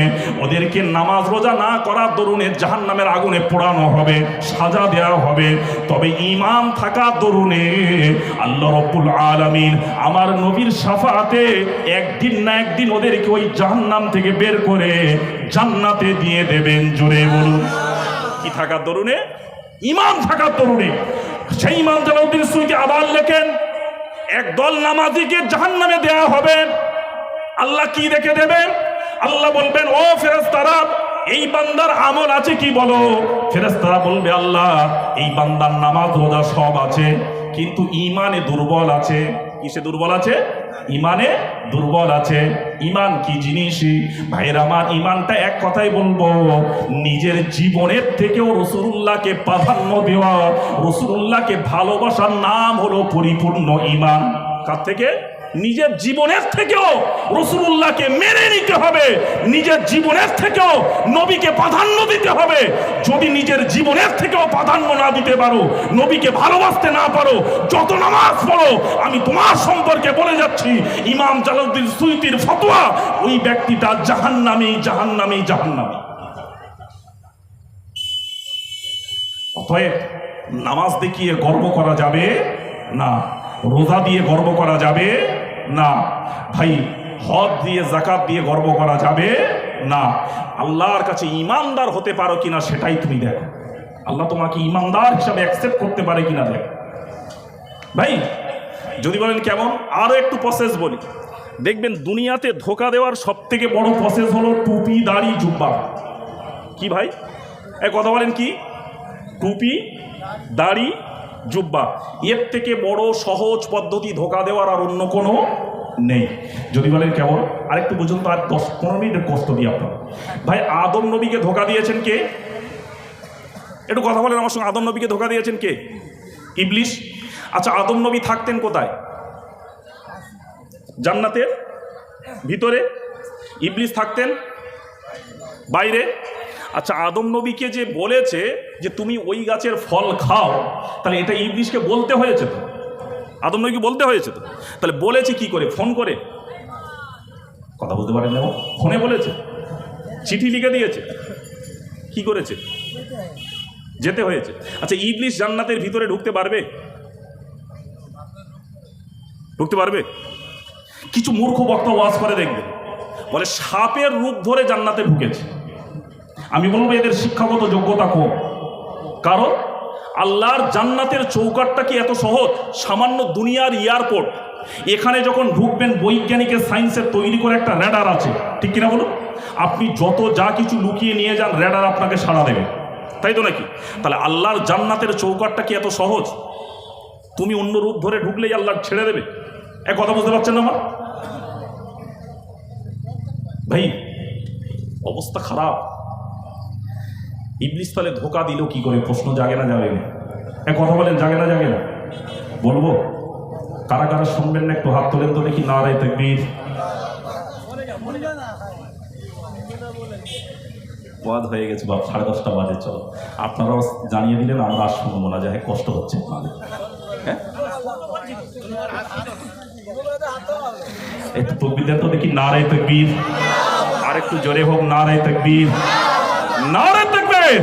ওদেরকে নামাজ রোজা না করার দরুনে জাহান্নামের আগুনে পোড়ানো হবে, সাজা দেওয়া হবে। তবে ঈমান থাকার দরুনে আল্লাহ রাব্বুল আলামিন আমার নবীর শাফাআতে একদিন না একদিন ওদেরকে ওই জাহান্নাম থেকে বের করে জান্নাতে দিয়ে দেবেন। জোরে বলুন। কি থাকার দরুনে? ইমাম থাকার দরুনে। সেই ইমাম জালালউদ্দিন সুয়ুতী আবার লেখেন, একদল নামাজীকে জাহান্নামে দেয়া হবে। আল্লাহ কি রেখে দেবেন? আল্লাহ বলবেন, ও ফেরেশতারা, এই বান্দার আমল আছে কি বলো? ফেরেশতারা বলবে, আল্লাহ এই বান্দার নামাজ রোজা সব আছে, কিন্তু ঈমানে দুর্বল আছে। কিসে দুর্বল আছে? ঈমানে দুর্বল আছে। ঈমান কি জিনিস? ভাইরা আমার, ঈমানটা এক কথাই বলবো, নিজের জীবনের থেকেও রাসূলুল্লাহকে প্রাধান্য দেওয়া, রাসূলুল্লাহকে ভালোবাসার নাম হলো পরিপূর্ণ ঈমান। কার থেকে? নিজের জীবনের থেকেও রাসূলুল্লাহকে মেনে নিতে হবে, নিজের জীবনের থেকেও নবীকে প্রাধান্য দিতে হবে। যদি নিজের জীবনের থেকেও প্রাধান্য না দিতে পারো, নবীকে ভালোবাসতে না পারো, যত নামাজ পড়ো, আমি তোমার সম্পর্কে বলে যাচ্ছি, ইমাম জালালউদ্দিন সুয়ুতীর ফতোয়া, ওই ব্যক্তিটা জাহান্নামী, জাহান্নামী, জাহান্নামী। অতএব নামাজ দেখিয়ে গর্ব করা যাবে না, রোজা দিয়ে গর্ব করা যাবে না, ভাই হজ দিয়ে যাকাত দিয়ে গর্ব করা যাবে না। আল্লাহর কাছে ঈমানদার হতে পারো কিনা সেটাই তুমি দেখো। আল্লাহ তোমাকে ঈমানদার হিসাবে অ্যাকসেপ্ট করতে পারে কিনা দেখো। ভাই যদি বলেন কেমন, আরও একটু প্রসেস বলি। দেখবেন দুনিয়াতে ধোকা দেওয়ার সব থেকে বড় প্রসেস হলো টুপি, দাড়ি, জুব্বা। কি ভাই কথা বলেন, কি? টুপি, দাড়ি, জুব্বা। এর থেকে বড় সহজ পদ্ধতি ধোকা দেওয়ার আর অন্য কোনো নেই। যদি বলেন কেমন, আরেকটু বুঝুন তো, আর 10-15 মিনিটের কষ্ট দিই আপনার। ভাই আদম নবীকে ধোকা দিয়েছেন কে? একটু কথা বলেন আমার সঙ্গে। আদম নবীকে ধোকা দিয়েছেন কে? ইবলিশ। আচ্ছা, আদম নবী থাকতেন কোথায়? জান্নাতের ভিতরে। ইবলিশ থাকতেন বাইরে। আচ্ছা, আদম নবীকে যে বলেছে যে তুমি ওই গাছের ফল খাও, তাহলে এটা ইবলিশকে বলতে হয়েছে তো, আদম নবীকে বলতে হয়েছে তো। তাহলে বলেছে কি করে? ফোন করে। কথা বলতে পারেন না? ফোনে বলেছে, চিঠি লিখে দিয়েছে, কি করেছে? যেতে হয়েছে। আচ্ছা, ইবলিশ জান্নাতের ভিতরে ঢুকতে পারবে? ঢুকতে পারবে? কিছু মূর্খ বক্তা ওয়াজ করে দেখবেন, বলে সাপের রূপ ধরে জান্নাতে ঢুকেছে। আমি বলবো এদের শিক্ষাগত যোগ্যতা কম। কারণ আল্লাহর জান্নাতের চৌকাটটা কি এত সহজ? সামান্য দুনিয়ার এয়ারপোর্ট, এখানে যখন ঢুকবেন বৈজ্ঞানিকের সায়েন্সের তৈরি করে একটা র্যাডার আছে, ঠিক কিনা বলুন? আপনি যত যা কিছু লুকিয়ে নিয়ে যান, র্যাডার আপনাকে সাড়া দেবে, তাই তো নাকি? তাহলে আল্লাহর জান্নাতের চৌকাটটা কি এত সহজ? তুমি অন্য রূপ ধরে ঢুকলেই আল্লাহ ছেড়ে দেবে? এক কথা বুঝতে পারছেন না আমার ভাই? অবস্থা খারাপ। ইবলিস তাহলে ধোকা দিল কি করে? প্রশ্ন জাগে না যাবে? এক কথা বলেন, জাগে না জাগে না? বলবো। কারা কারা শুনবেন না একটু হাত তোলেন তো দেখি। নারায়ে তাকবীর। ওয়াজ হয়ে গেছে বাপ, 10:30 বাজে। চলো, আপনারাও জানিয়ে দিলেন, আমরা আর শুনবো না। যাই কষ্ট হচ্ছে আপনাদের। হ্যাঁ, একটু তকবীর দেন তো দেখি। নারায়ে তাকবীর। আর একটু জোরে হোক। নারায়ে তাকবীর, নারায়ে তাকবীর।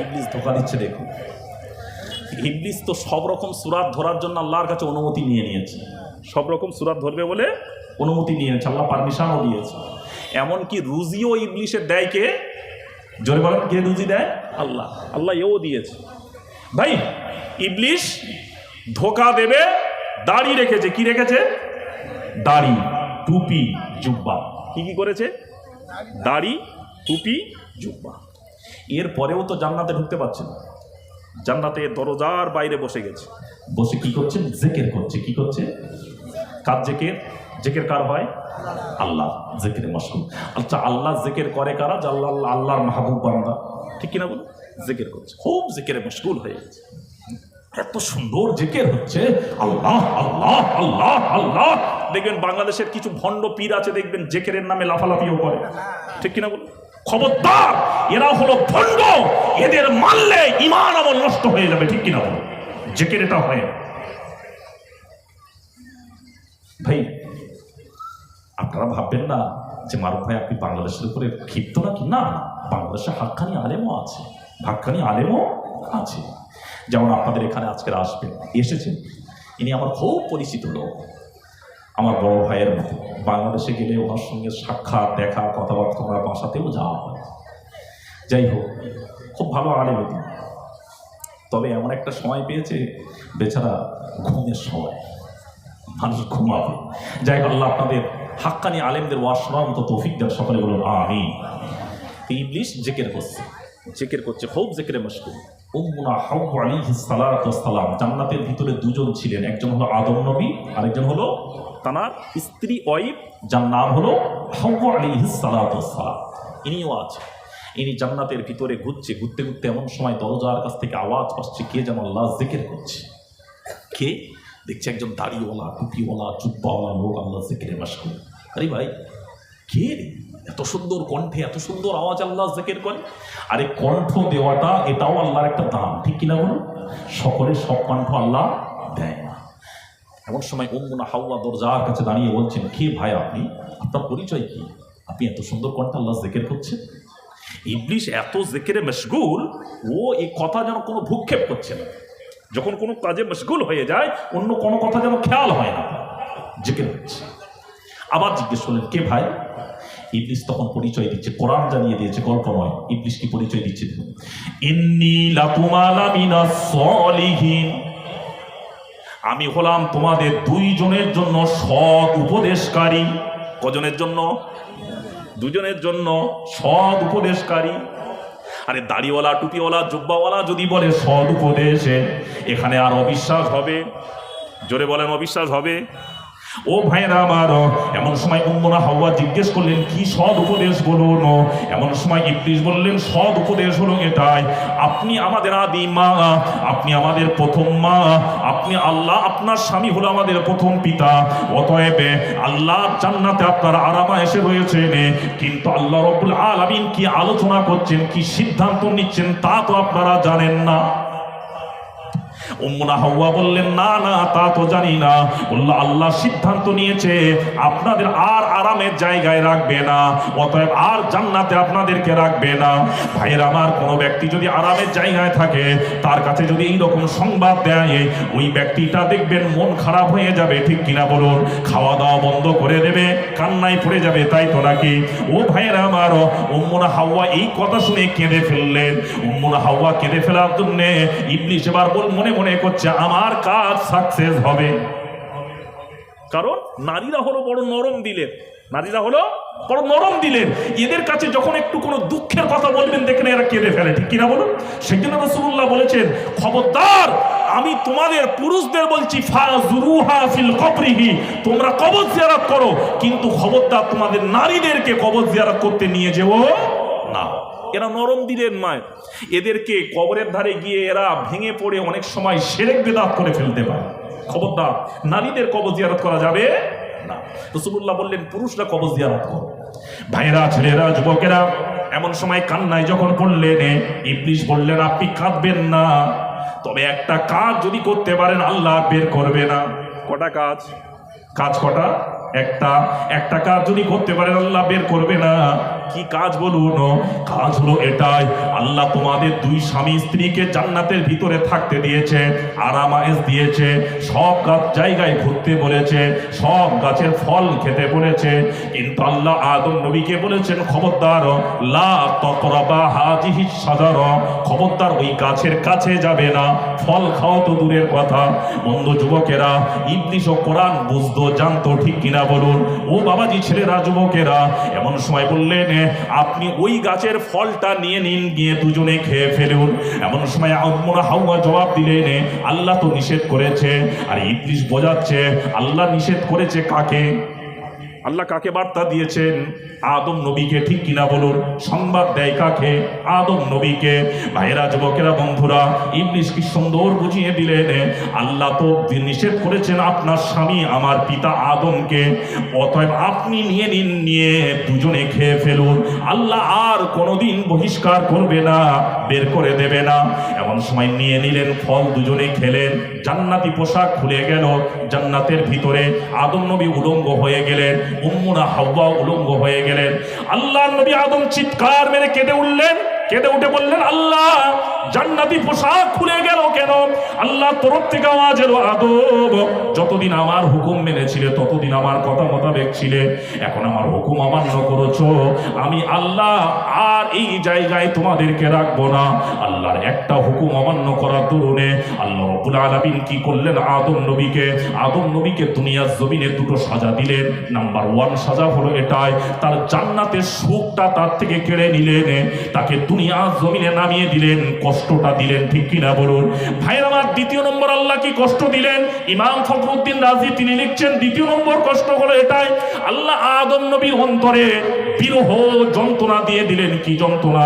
ইবলিস ধোকা দিচ্ছে দেখুন। ইবলিস তো সব রকম সূরাত ধরার জন্য আল্লাহর কাছে অনুমতি নিয়ে নিয়েছে। সব রকম সূরাত ধরবে বলে অনুমতি নিয়ে নিয়েছে, আল্লাহ পারমিশনও দিয়েছে। এমনকি রুজিও ইবলিসের দেয় কে? জোরে বলেন, কে রুজি দেয়? আল্লাহ। আল্লাহ এও দিয়েছে। ভাই ইবলিস ধোকা দেবে, দাড়ি রেখেছে। কি রেখেছে? দাড়ি, টুপি, জুব্বা। কি কি করেছে? দাড়ি, টুপি, জুব্বা। এরপরেও তো জান্নাতে ঢুকতে পারছে না। জান্নাতে দরজার বাইরে বসে গেছে। বসে কি করছে? জিকির করছে। কি করছে? কার জিকির? জিকির কার হয়? আল্লাহ। জিকিরে মশগুল। আচ্ছা, আল্লাহ জিকির করে কারা? আল্লাহর মাহবুব বান্দা, ঠিক কিনা বলুন? জিকির করছে, খুব জিকিরে মশগুল হয়ে গেছে। এত সুন্দর জিকির হচ্ছে, আল্লাহ আল্লাহ আল্লাহ আল্লাহ। দেখবেন বাংলাদেশের কিছু ভণ্ড পীর আছে, দেখবেন জিকিরের নামে লাফালাফিও করে, ঠিক কিনা বলুন? খবরদার, এরা হলো ভণ্ড। এদের মানলে ঈমান আমল নষ্ট হয়ে যাবে, ঠিক কিনা বলুন? জিকির এটা হয় ভাই। আপনারা ভাববেন না যে মারুফ ভাই আপনি বাংলাদেশের উপরে ক্ষিপ্ত নাকি। না, বাংলাদেশে হাক্কানি আলেমও আছে, ভাক্কানি আলেমও আছে। যেমন আপনাদের এখানে আজকের আসবেন, এসেছেন, ইনি আমার খুব পরিচিত লোক, আমার বড় ভাইয়ের মতো। বাংলাদেশে গেলে ওনার সঙ্গে সাক্ষাৎ, দেখা, কথাবার্তা, ওনার বাসাতেও যাওয়া হয়। যাই হোক, খুব ভালো আলেম হতো। তবে এমন একটা সময় পেয়েছে, বেচারা ঘুমের সময়, মানুষ ঘুমাবে। যাই হোক, আল্লাহ আপনাদের হাক্কানি আলেমদের ওয়াজ শোনার মতো তৌফিক দেন। সকলে বলুন আমিন। ইবলিস জিকির করছে, জিকির করছে, খুব জিকিরে মশগুল। উম্মুনা হাওয়া আলাইহিস সালাতু ওয়াস সালাম জান্নাতের ভিতরে দুজন ছিলেন, একজন হলো আদম নবী, আরেকজন হলো তার স্ত্রী ওয়াইফ, যার নাম হলো হাওয়া আলাইহিস সালাতু ওয়াস সালাম। ইনিও আছে। ইনি জান্নাতের ভিতরে ঘুরছে, ঘুরতে ঘুরতে এমন সময় দরজার কাছ থেকে আওয়াজ আসছে, কে যেন আল্লাহ জিকির করছে। কে? দেখছে একজন দাড়িওয়ালা, টুপিওয়ালা, জুব্বাওয়ালা লোক আল্লাহ জিকিরে মশগুল। আরে ভাই, কে এত সুন্দর কণ্ঠে, এত সুন্দর আওয়াজ আল্লাহ জিকির করে? আরে কণ্ঠ দেওয়াটা এটাও আল্লাহর একটা দাম, ঠিক কিনা বলুন? সকলের সব কণ্ঠ আল্লাহ দেয় না। এমন সময় উম্মুনা হাওয়া দরজার কাছে দাঁড়িয়ে বলছেন, কে ভাই আপনি? আপনার পরিচয় কি? আপনি এত সুন্দর কণ্ঠে আল্লাহ জিকির করছেন? ইবলিস এত জিকিরে মশগুল, ও এই কথা যেন কোনো ভূক্ষেপ করছে না। যখন কোনো কাজে মশগুল হয়ে যায়, অন্য কোনো কথা যেন খেয়াল হয় না, জিকির হচ্ছে। আবার জিজ্ঞেস করলেন, কে ভাই? ইবলিস তখন পরিচয় দিচ্ছে, কোরআন জানিয়ে দিয়েছে, গল্প নয়। ইবলিস কি পরিচয় দিচ্ছে? ইন্নী লাকুমা লামিনাস সলিহিন, আমি হলাম তোমাদের দুইজনের জন্য সৎ উপদেশকারী। কজনের জন্য? দুজনের জন্য সৎ উপদেশকারী। আরে দাড়িওয়ালা, টুপিওয়ালা, জুব্বাওয়ালা যদি বলে সৎ উপদেশে, এখানে আর অবিশ্বাস হবে? জোরে বলেন, অবিশ্বাস হবে? ও ভাইরা আমার, এমন সময় উম্মুনা হাওয়া জিজ্ঞেস করলেন কি সৎ উপদেশ বলুন? এমন সময় ইবলিস বললেন সৎ উপদেশ হলো এটাই, আপনি আমাদের আদি মা, আপনি আমাদের প্রথম মা, আপনি আল্লাহ, আপনার স্বামী হলো আমাদের প্রথম পিতা। অতএব আল্লাহ জান্নাতে আপনার আরামা এসে রয়েছে, কিন্তু আল্লাহ রাব্বুল আলামিন কি আলোচনা করছেন, কি সিদ্ধান্ত নিচ্ছেন তা তো আপনারা জানেন না। উম্মুনা হাওয়া বললেন না না, তা তো জানি না। বলল আল্লাহ সিদ্ধান্ত নিয়েছে আপনাদের আর আরামের জায়গায় রাখবে না, অতএব আর জান্নাতে আপনাদেরকে রাখবে না। ভাইয়ের আমার, কোনো ব্যক্তি যদি আরামের জায়গায় থাকে, তার কাছে যদি এইরকম সংবাদ দেয়, ওই ব্যক্তিটা দেখবেন মন খারাপ হয়ে যাবে, ঠিক কিনা বলুন? খাওয়া দাওয়া বন্ধ করে দেবে, কান্নায় পড়ে যাবে, তাই তো নাকি? ও ভাইয়ের আমার, উম্মুনা হাওয়া এই কথা শুনে কেঁদে ফেললেন। উম্মুনা হাওয়া কেঁদে ফেলার জন্য ইবলিস এবার মনে মনে করছে আমার কাজ সাকসেস হবে। কারণ নারীরা হলো বড় নরম দিলের, নারীরা হলো বড় নরম দিলের। এদের কাছে যখন একটু কোনো দুঃখের কথা বলবেন দেখেন এরা কেঁদে ফেলে, ঠিক কিনা বলুন? সেজন্য রাসূলুল্লাহ বলেছেন, খবরদার আমি তোমাদের পুরুষদের বলছি, ফাজুরুহা ফিল কবরিহি, তোমরা কবর জিয়ারত করো, কিন্তু খবরদার তোমাদের নারীদেরকে কবর জিয়ারত করতে নিয়ে যেও না। এরা নরম দিলের নয়, এদেরকে কবরের ধারে গিয়ে এরা ভেঙে পড়ে অনেক সময় শিরক বিদআত করে ফেলতে পারে। খবরদার নারীদের কবর জিয়ারত করা যাবে না। রাসূলুল্লাহ বললেন পুরুষরা কবর জিয়ারত করো। ভাইরা, ছেলেরা, যুবকেরা, এমন সময় কান্নায় যখন পড়লেন, ইবলিস বললেন আপনি কাঁদবেন না, তবে একটা কাজ যদি করতে পারেন আল্লাহ বের করবে না। কটা কাজ? কাজ কটা? একটা কাজ যদি করতে পারেন আল্লাহ বের করবে না। কি কাজ বলুন? কাজ হলো এটাই, আল্লাহ তোমাদের দুই স্বামী স্ত্রীকে জান্নাতের ভিতরে থাকতে দিয়েছে, আরামায়েশ দিয়েছে, সব গাছ জায়গায় ঘুরতে বলেছে, সব গাছের ফল খেতে বলেছে, কিন্তু আল্লাহ আদম নবীকে বলেছেন খবরদার লা তাকরাবা হাযিহিস শাজারা, খবরদার ওই গাছের কাছে যাবে না, ফল খাও তো দূরের কথা। বন্ধু যুবকেরা, ইবলিস ও কোরআন বুঝতো, জানতো, ঠিক কিনা বলুন? ও বাবাজি, ছেলেরা, যুবকেরা, এমন সময় বললেন আপনি ওই গাছের ফলটা নিয়ে নিন, গিয়ে দুজনে খেয়ে ফেলুন। এমন সময় উম্মুনা হাওয়া জবাব দিলেন আল্লাহ তো নিষেধ করেছে। আর ইবলিস বোঝাচ্ছে আল্লাহ নিষেধ করেছে কাকে? আল্লাহ কাকে বার্তা দিয়েছেন? আদম নবীকে, ঠিক কিনা বলুন? সংবাদ দেয় কাকে? আদম নবীকে। ভাইয়েরা, যুবকেরা, বন্ধুরা, ইবলিস কি সুন্দর বুঝিয়ে দিলেন আল্লাহ তো নিষেধ করেছেন আপনার স্বামী আমার পিতা আদমকে, অতএব আপনি নিয়ে নিন, নিয়ে দুজনে খেয়ে ফেলুন, আল্লাহ আর কোনোদিন বহিষ্কার করবে না, বের করে দেবে না। এমন সময় নিয়ে নিলেন ফল, দুজনে খেলেন, জান্নাতি পোশাক খুলে গেল, জান্নাতের ভিতরে আদম নবী উলঙ্গ হয়ে গেলেন, উম্মুনা হাওয়া উলঙ্গ হয়ে গেলেন। আল্লাহর নবী আদম চিৎকার মেরে কেঁদে উঠলেন, কেঁদে উঠে বললেন আল্লাহ জান্নাতি পোশাক খুলে গেল কেন? আল্লাহ তরফ থেকে আওয়াজ এলো, আদম যতদিন আমার হুকুম মেনেছিলে, ততদিন আমার কথা মোতাবেক ছিলে, এখন আমার হুকুম অমান্য করেছো, আমি আল্লাহ আর এই জায়গায় তোমাদেরকে রাখবো না। আল্লাহর একটা হুকুম অমান্য করার দরুনে আল্লাহ রাব্বুল আলামিন কি করলেন? আদম নবীকে দুনিয়ার জমিনে দুটো সাজা দিলেন। নাম্বার 1 সাজা হলো এটাই, তার জান্নাতের সুখটা তার থেকে কেড়ে নিলেন, তাকে দুনিয়ার জমিনে নামিয়ে দিলেন, কষ্টটা দিলেন, ঠিক কিনা বলুন? ভাইয়ের আমার, দ্বিতীয় নম্বর আল্লাহ কি কষ্ট দিলেন? ইমাম ফখরুদ্দিন রাজি তিনি লিখছেন দ্বিতীয় নম্বর কষ্ট হলো এটাই, আল্লাহ আদম নবীর অন্তরে বিরহ যন্ত্রণা দিয়ে দিলেন। কি যন্ত্রণা?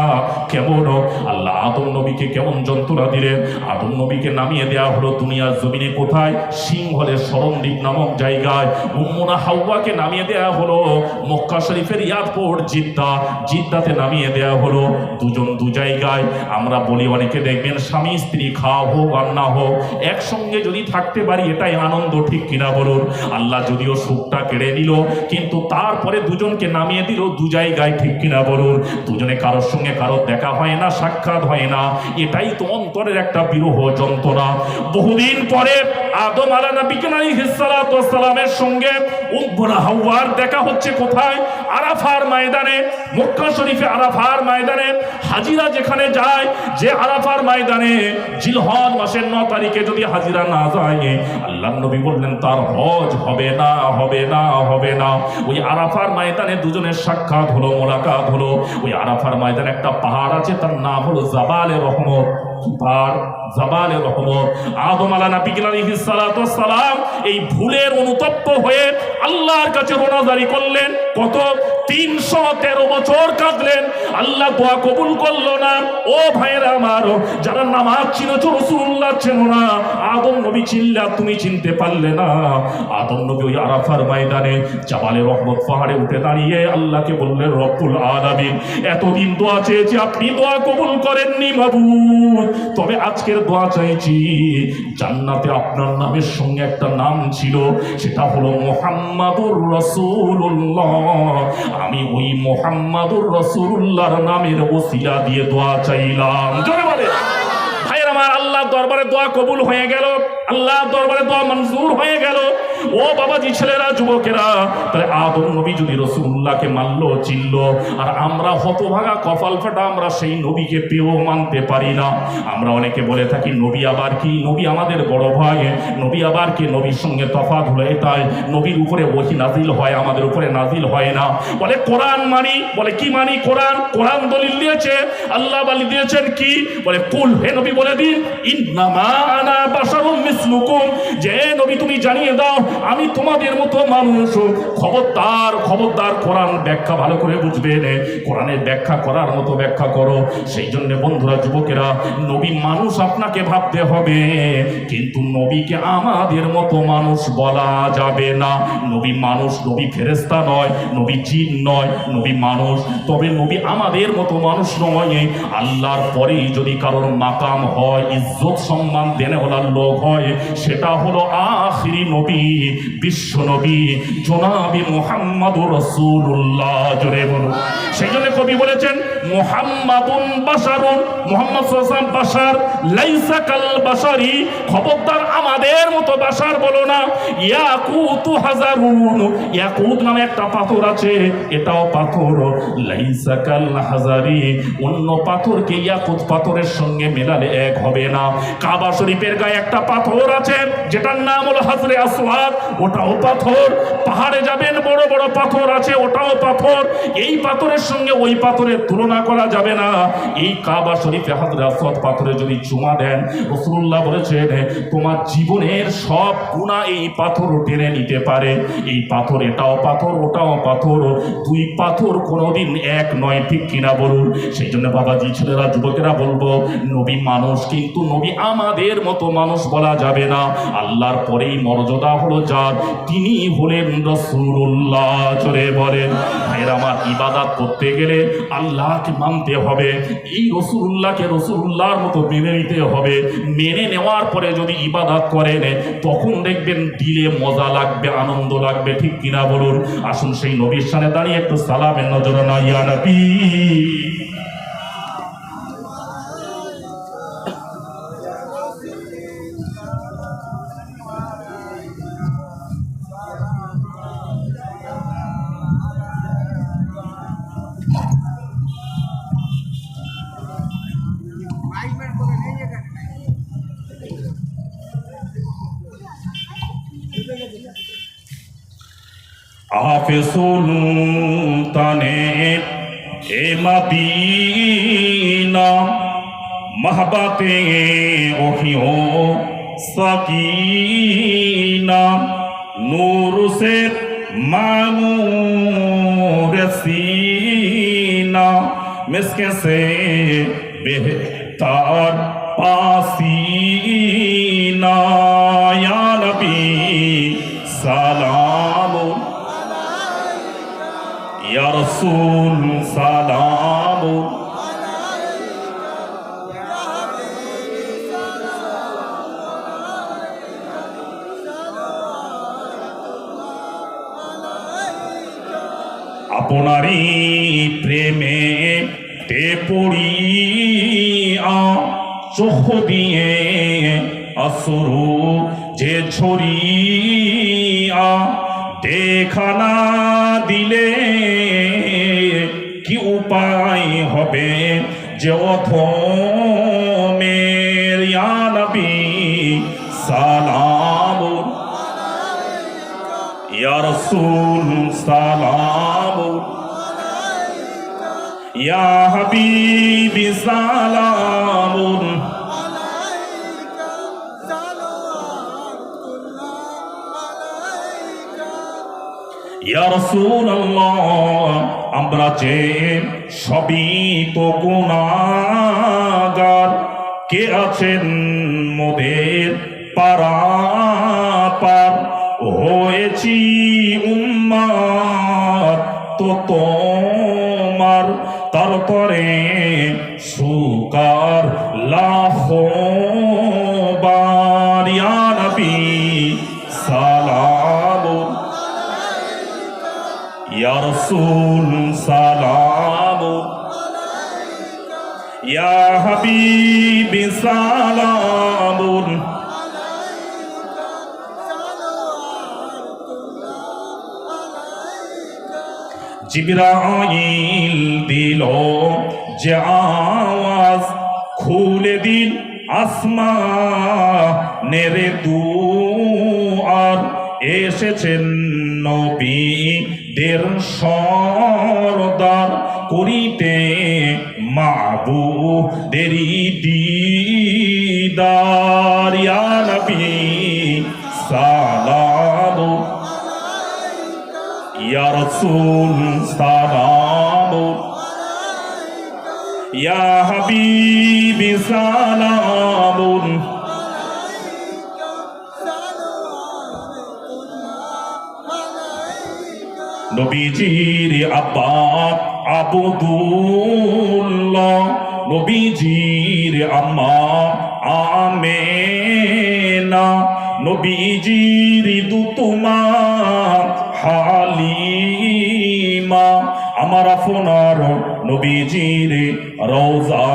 কেমন? আল্লাহ আদম নবীকে কেমন যন্ত্রণা দিলেন? আদম নবীকে নামিয়ে দেওয়া হলো দুনিয়ার জমিনে কোথায়? সিংহলের সরণদ্বীপ নামক জায়গায়। উম্মুনা হাওয়াকে নামিয়ে দেওয়া হলো মক্কা শরীফের এয়ারপোর্ট জিদ্দাতে নামিয়ে দেওয়া হলো। দুজন দু জায়গায়। আমরা বলি অনেকে দেখবেন স্বামী স্ত্রী খাওয়া হোক আর না হোক একসঙ্গে যদি থাকতে পারি এটাই আনন্দ, ঠিক কিনা বলুন? আল্লাহ যদিও সুখটা কেড়ে নিল, কিন্তু তারপরে দুজনকে নামিয়ে দিল দু জায়গায়, ঠিক কিনা বলুন? দুজনে কারোর সঙ্গে কারোর দেখা হয় না, সাক্ষাৎ হয় না, এটাই তো অন্তরের একটা বিরহ যন্ত্রণা। বহুদিন পরে আদম আলাইহিস সালামের সঙ্গে উম্মুনা হাওয়ার দেখা হচ্ছে কোথায়? আরাফার ময়দানে, মক্কা শরীফে আরাফার ময়দানে। হাজিরা যেখানে যায়, যে আরাফার ময়দানে জিলহজ মাসের 9 তারিখে যদি হাজিরা না যায়, আল্লাহর নবী বললেন তার হজ হবে না, হবে না, হবে না। ওই আরাফার ময়দানে দুজনের সাক্ষাৎ হলো, মোলাকাত হলো। ওই আরাফার ময়দানে একটা পাহাড় আছে, তার নাম হলো জাবালে রহমত। পাহাড় জাবালে রহমত। আদম আলাইহিস সালাম এই ভুলের অনুতপ্ত হয়ে আল্লাহর কাছে রোনাজারি করলেন। কত? 313 বছর কাঁদলেন। আল্লাহ দোয়া কবুল করলো না। ও ভাইরা আমার, যারা নামাজ চিনেছ, রাসূলুল্লাহ চেনো না, আদম নবী চিনলা, তুমি চিনতে পারলে না। আদম নবী ওই আরাফার ময়দানে জাবালে রহমত পাহাড়ে উঠে দাঁড়িয়ে আল্লাহকে বললেন, রব্বুল আলামিন, এতদিন দোয়া চেয়েছি, আপনি দোয়া কবুল করেননি মাবুদ, তবে আজকের দোয়া চাইছি। জান্নাতে আপনার নামের সঙ্গে একটা নাম ছিল, সেটা হলো মুহাম্মাদুর রাসূলুল্লাহ। আমি ওই মুহাম্মাদুর রাসূলুল্লাহর নামের ওসিলা দিয়ে দোয়া চাইলাম। জোরে বলে ভাইয়ের আমার, আল্লাহ দরবারে দোয়া কবুল হয়ে গেল, আল্লাহ দরবারে দোয়া মঞ্জুর হয়ে গেল। ও বাবাজি, ছেলেরা, যুবকেরা, তাহলে আদম নবী যদি রাসূলুল্লাহকে মানলো, চিনলো, আর আমরা হতভাগা কপাল ফাটা, আমরা সেই নবীকে পেয়েও মানতে পারি না। আমরা অনেকে বলে থাকি নবী আবার কি, নবী আমাদের বড় ভাই, নবী আবার কি, নবীর সঙ্গে তফাৎ হলো এটাই, নবীর উপরে ওহী নাজিল হয়, আমাদের উপরে নাজিল হয় না। বলে কোরআন মানি, বলে কি মানি? কোরআন। কোরআন দলিল দিয়েছে, আল্লাহ বলে দিয়েছেন কি? বলে কুল, হে নবী বলে দিন, ইন্নামা আনা বাশারুম মিসলুকুম, যে নবী তুমি জানিয়ে দাও আমি তোমাদের মতো মানুষ। খবরদার, খবরদার, কোরআন ব্যাখ্যা ভালো করে বুঝবেন, কোরআনের ব্যাখ্যা করার মতো ব্যাখ্যা করো। সেই জন্য বন্ধুরা, যুবকেরা, নবী মানুষ আপনাকে ভাবতে হবে, কিন্তু নবীকে আমাদের মতো মানুষ বলা যাবে না। নবী মানুষ, নবী ফেরেশতা নয়, নবী জিন নয়, নবী মানুষ। তবে নবী আমাদের মতো মানুষ নয়। আল্লাহর পরেই যদি কারোর মাকাম হয়, ইজ্জত সম্মান দেনেওয়ালার লোক হয়, সেটা হলো আখিরি নবী, বিশ্ব নবী জনাবি মুহাম্মাদুর রাসূলুল্লাহ। জোরে বলুন। সেই জন্য কবি বলেছেন, মুহাম্মাদুন বাশারুন, মুহাম্মদ সাল্লাল্লাহু আলাইহি ওয়াসাল্লাম বাশার, লাইসা কাল বাশারি, খবরদার আমাদের মতো বাশার বলো না। ইয়াকুতু হাজারুন, ইয়াকুত নামে একটা পাথর আছে, এটাও পাথর। লাইসা কাল হাজারি, অন্য পাথরকে ইয়াকুত পাথরের সঙ্গে মেলালে এক হবে না। কাবা শরীফের গায়ে একটা পাথর আছে, যেটার নাম হলো হাজরে আসওয়াদ, ওটাও পাথর। পাহাড়ে যাবেন, বড় বড় পাথর আছে, ওটাও পাথর। এই পাথরের সঙ্গে ওই পাথরের তুলনা করা যাবে না। এই কাবা শরীফে হাজরে আসওয়াদ পাথরে যদি চুমা দেন, রাসূলুল্লাহ বলেছেন তোমার জীবনের সব গুনাহ এই পাথর টেনে নিতে পারে। এই পাথর, এটাও পাথর, ওটাও পাথর, দুই পাথর কোনোদিন এক নয়, ঠিক কিনা বলুন? সেই জন্য বাবাজি, ছেলেরা, যুবকেরা, বলবো নবী মানুষ, কিন্তু নবী আমাদের মতো মানুষ বলা যাবে না। আল্লাহর পরেই মর্যাদা হলো যার, তিনি হলেন রাসূলুল্লাহ। জোরে বলেন। ভাইরা আমার, ইবাদত করতে গেলে আল্লাহকে মানতে হবে, এই রাসূলুল্লাহকে রাসূলুল্লাহর মতো মেনে নিতে হবে। মেনে নেওয়ার পরে যদি ইবাদত করেন, তখন দেখবেন দিলে মজা লাগবে, আনন্দ লাগবে, ঠিক কিনা বলুন? আসুন সেই নবীর সামনে দাঁড়িয়ে একটু সালামের নজরানা, ইয়া নবী। আফে সুলতানে এ মদিনা, महबते ओहियो सकीना, नूर से मामूर सीना, मिस्के से बेहतर पासीना, या नबी सलाम, या रसूल सलाम, আপনারি প্রেমে তে পড়িয়া চোখ দিয়ে অশ্রু যে ছড়িয়া দেখা না দিলে কি উপায় হবে যে অথমের ইয়া নবী সালাম ইয়া রাসূল সালাম ইয়া হাবিবি সালাম ইয়া রাসূলুল্লাহ আমরা যে সবই তো গুনাহগার কে আছেন মোদের পারাপার হয়েছি উম্মত তো তোমার তারপরে সুকার লাখো বার ইয়া নবী সালাম ইয়া রাসূল সালাম ইয়া হাবিবি সালাম জিবরাইল দিল যে আওয়াজ খুলে দিল আসমানের দুয়ার এসেছেন নবীদের সরদার করিতে মাবুদেরই দিদার ইয়া নবী সালাম ইয়া রাসূল সালাম ইয়া হাবিবি সালাম নবীজির আব্বা আবদুল্লাহ নবীজির আম্মা আমেনা নবীজির দুতুমা হালিমা আমার আপনার নবীজির রওজা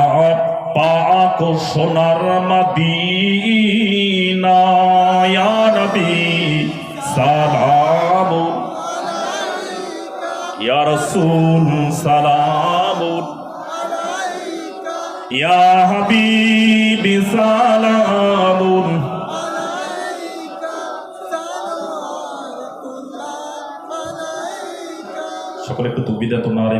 পাক সোনার মদিনা ইয়া নবী সালাম ইয়া রাসূল সালাম ইয়া হাবিবি সালাম সকলে একটু তুবিদা তোমার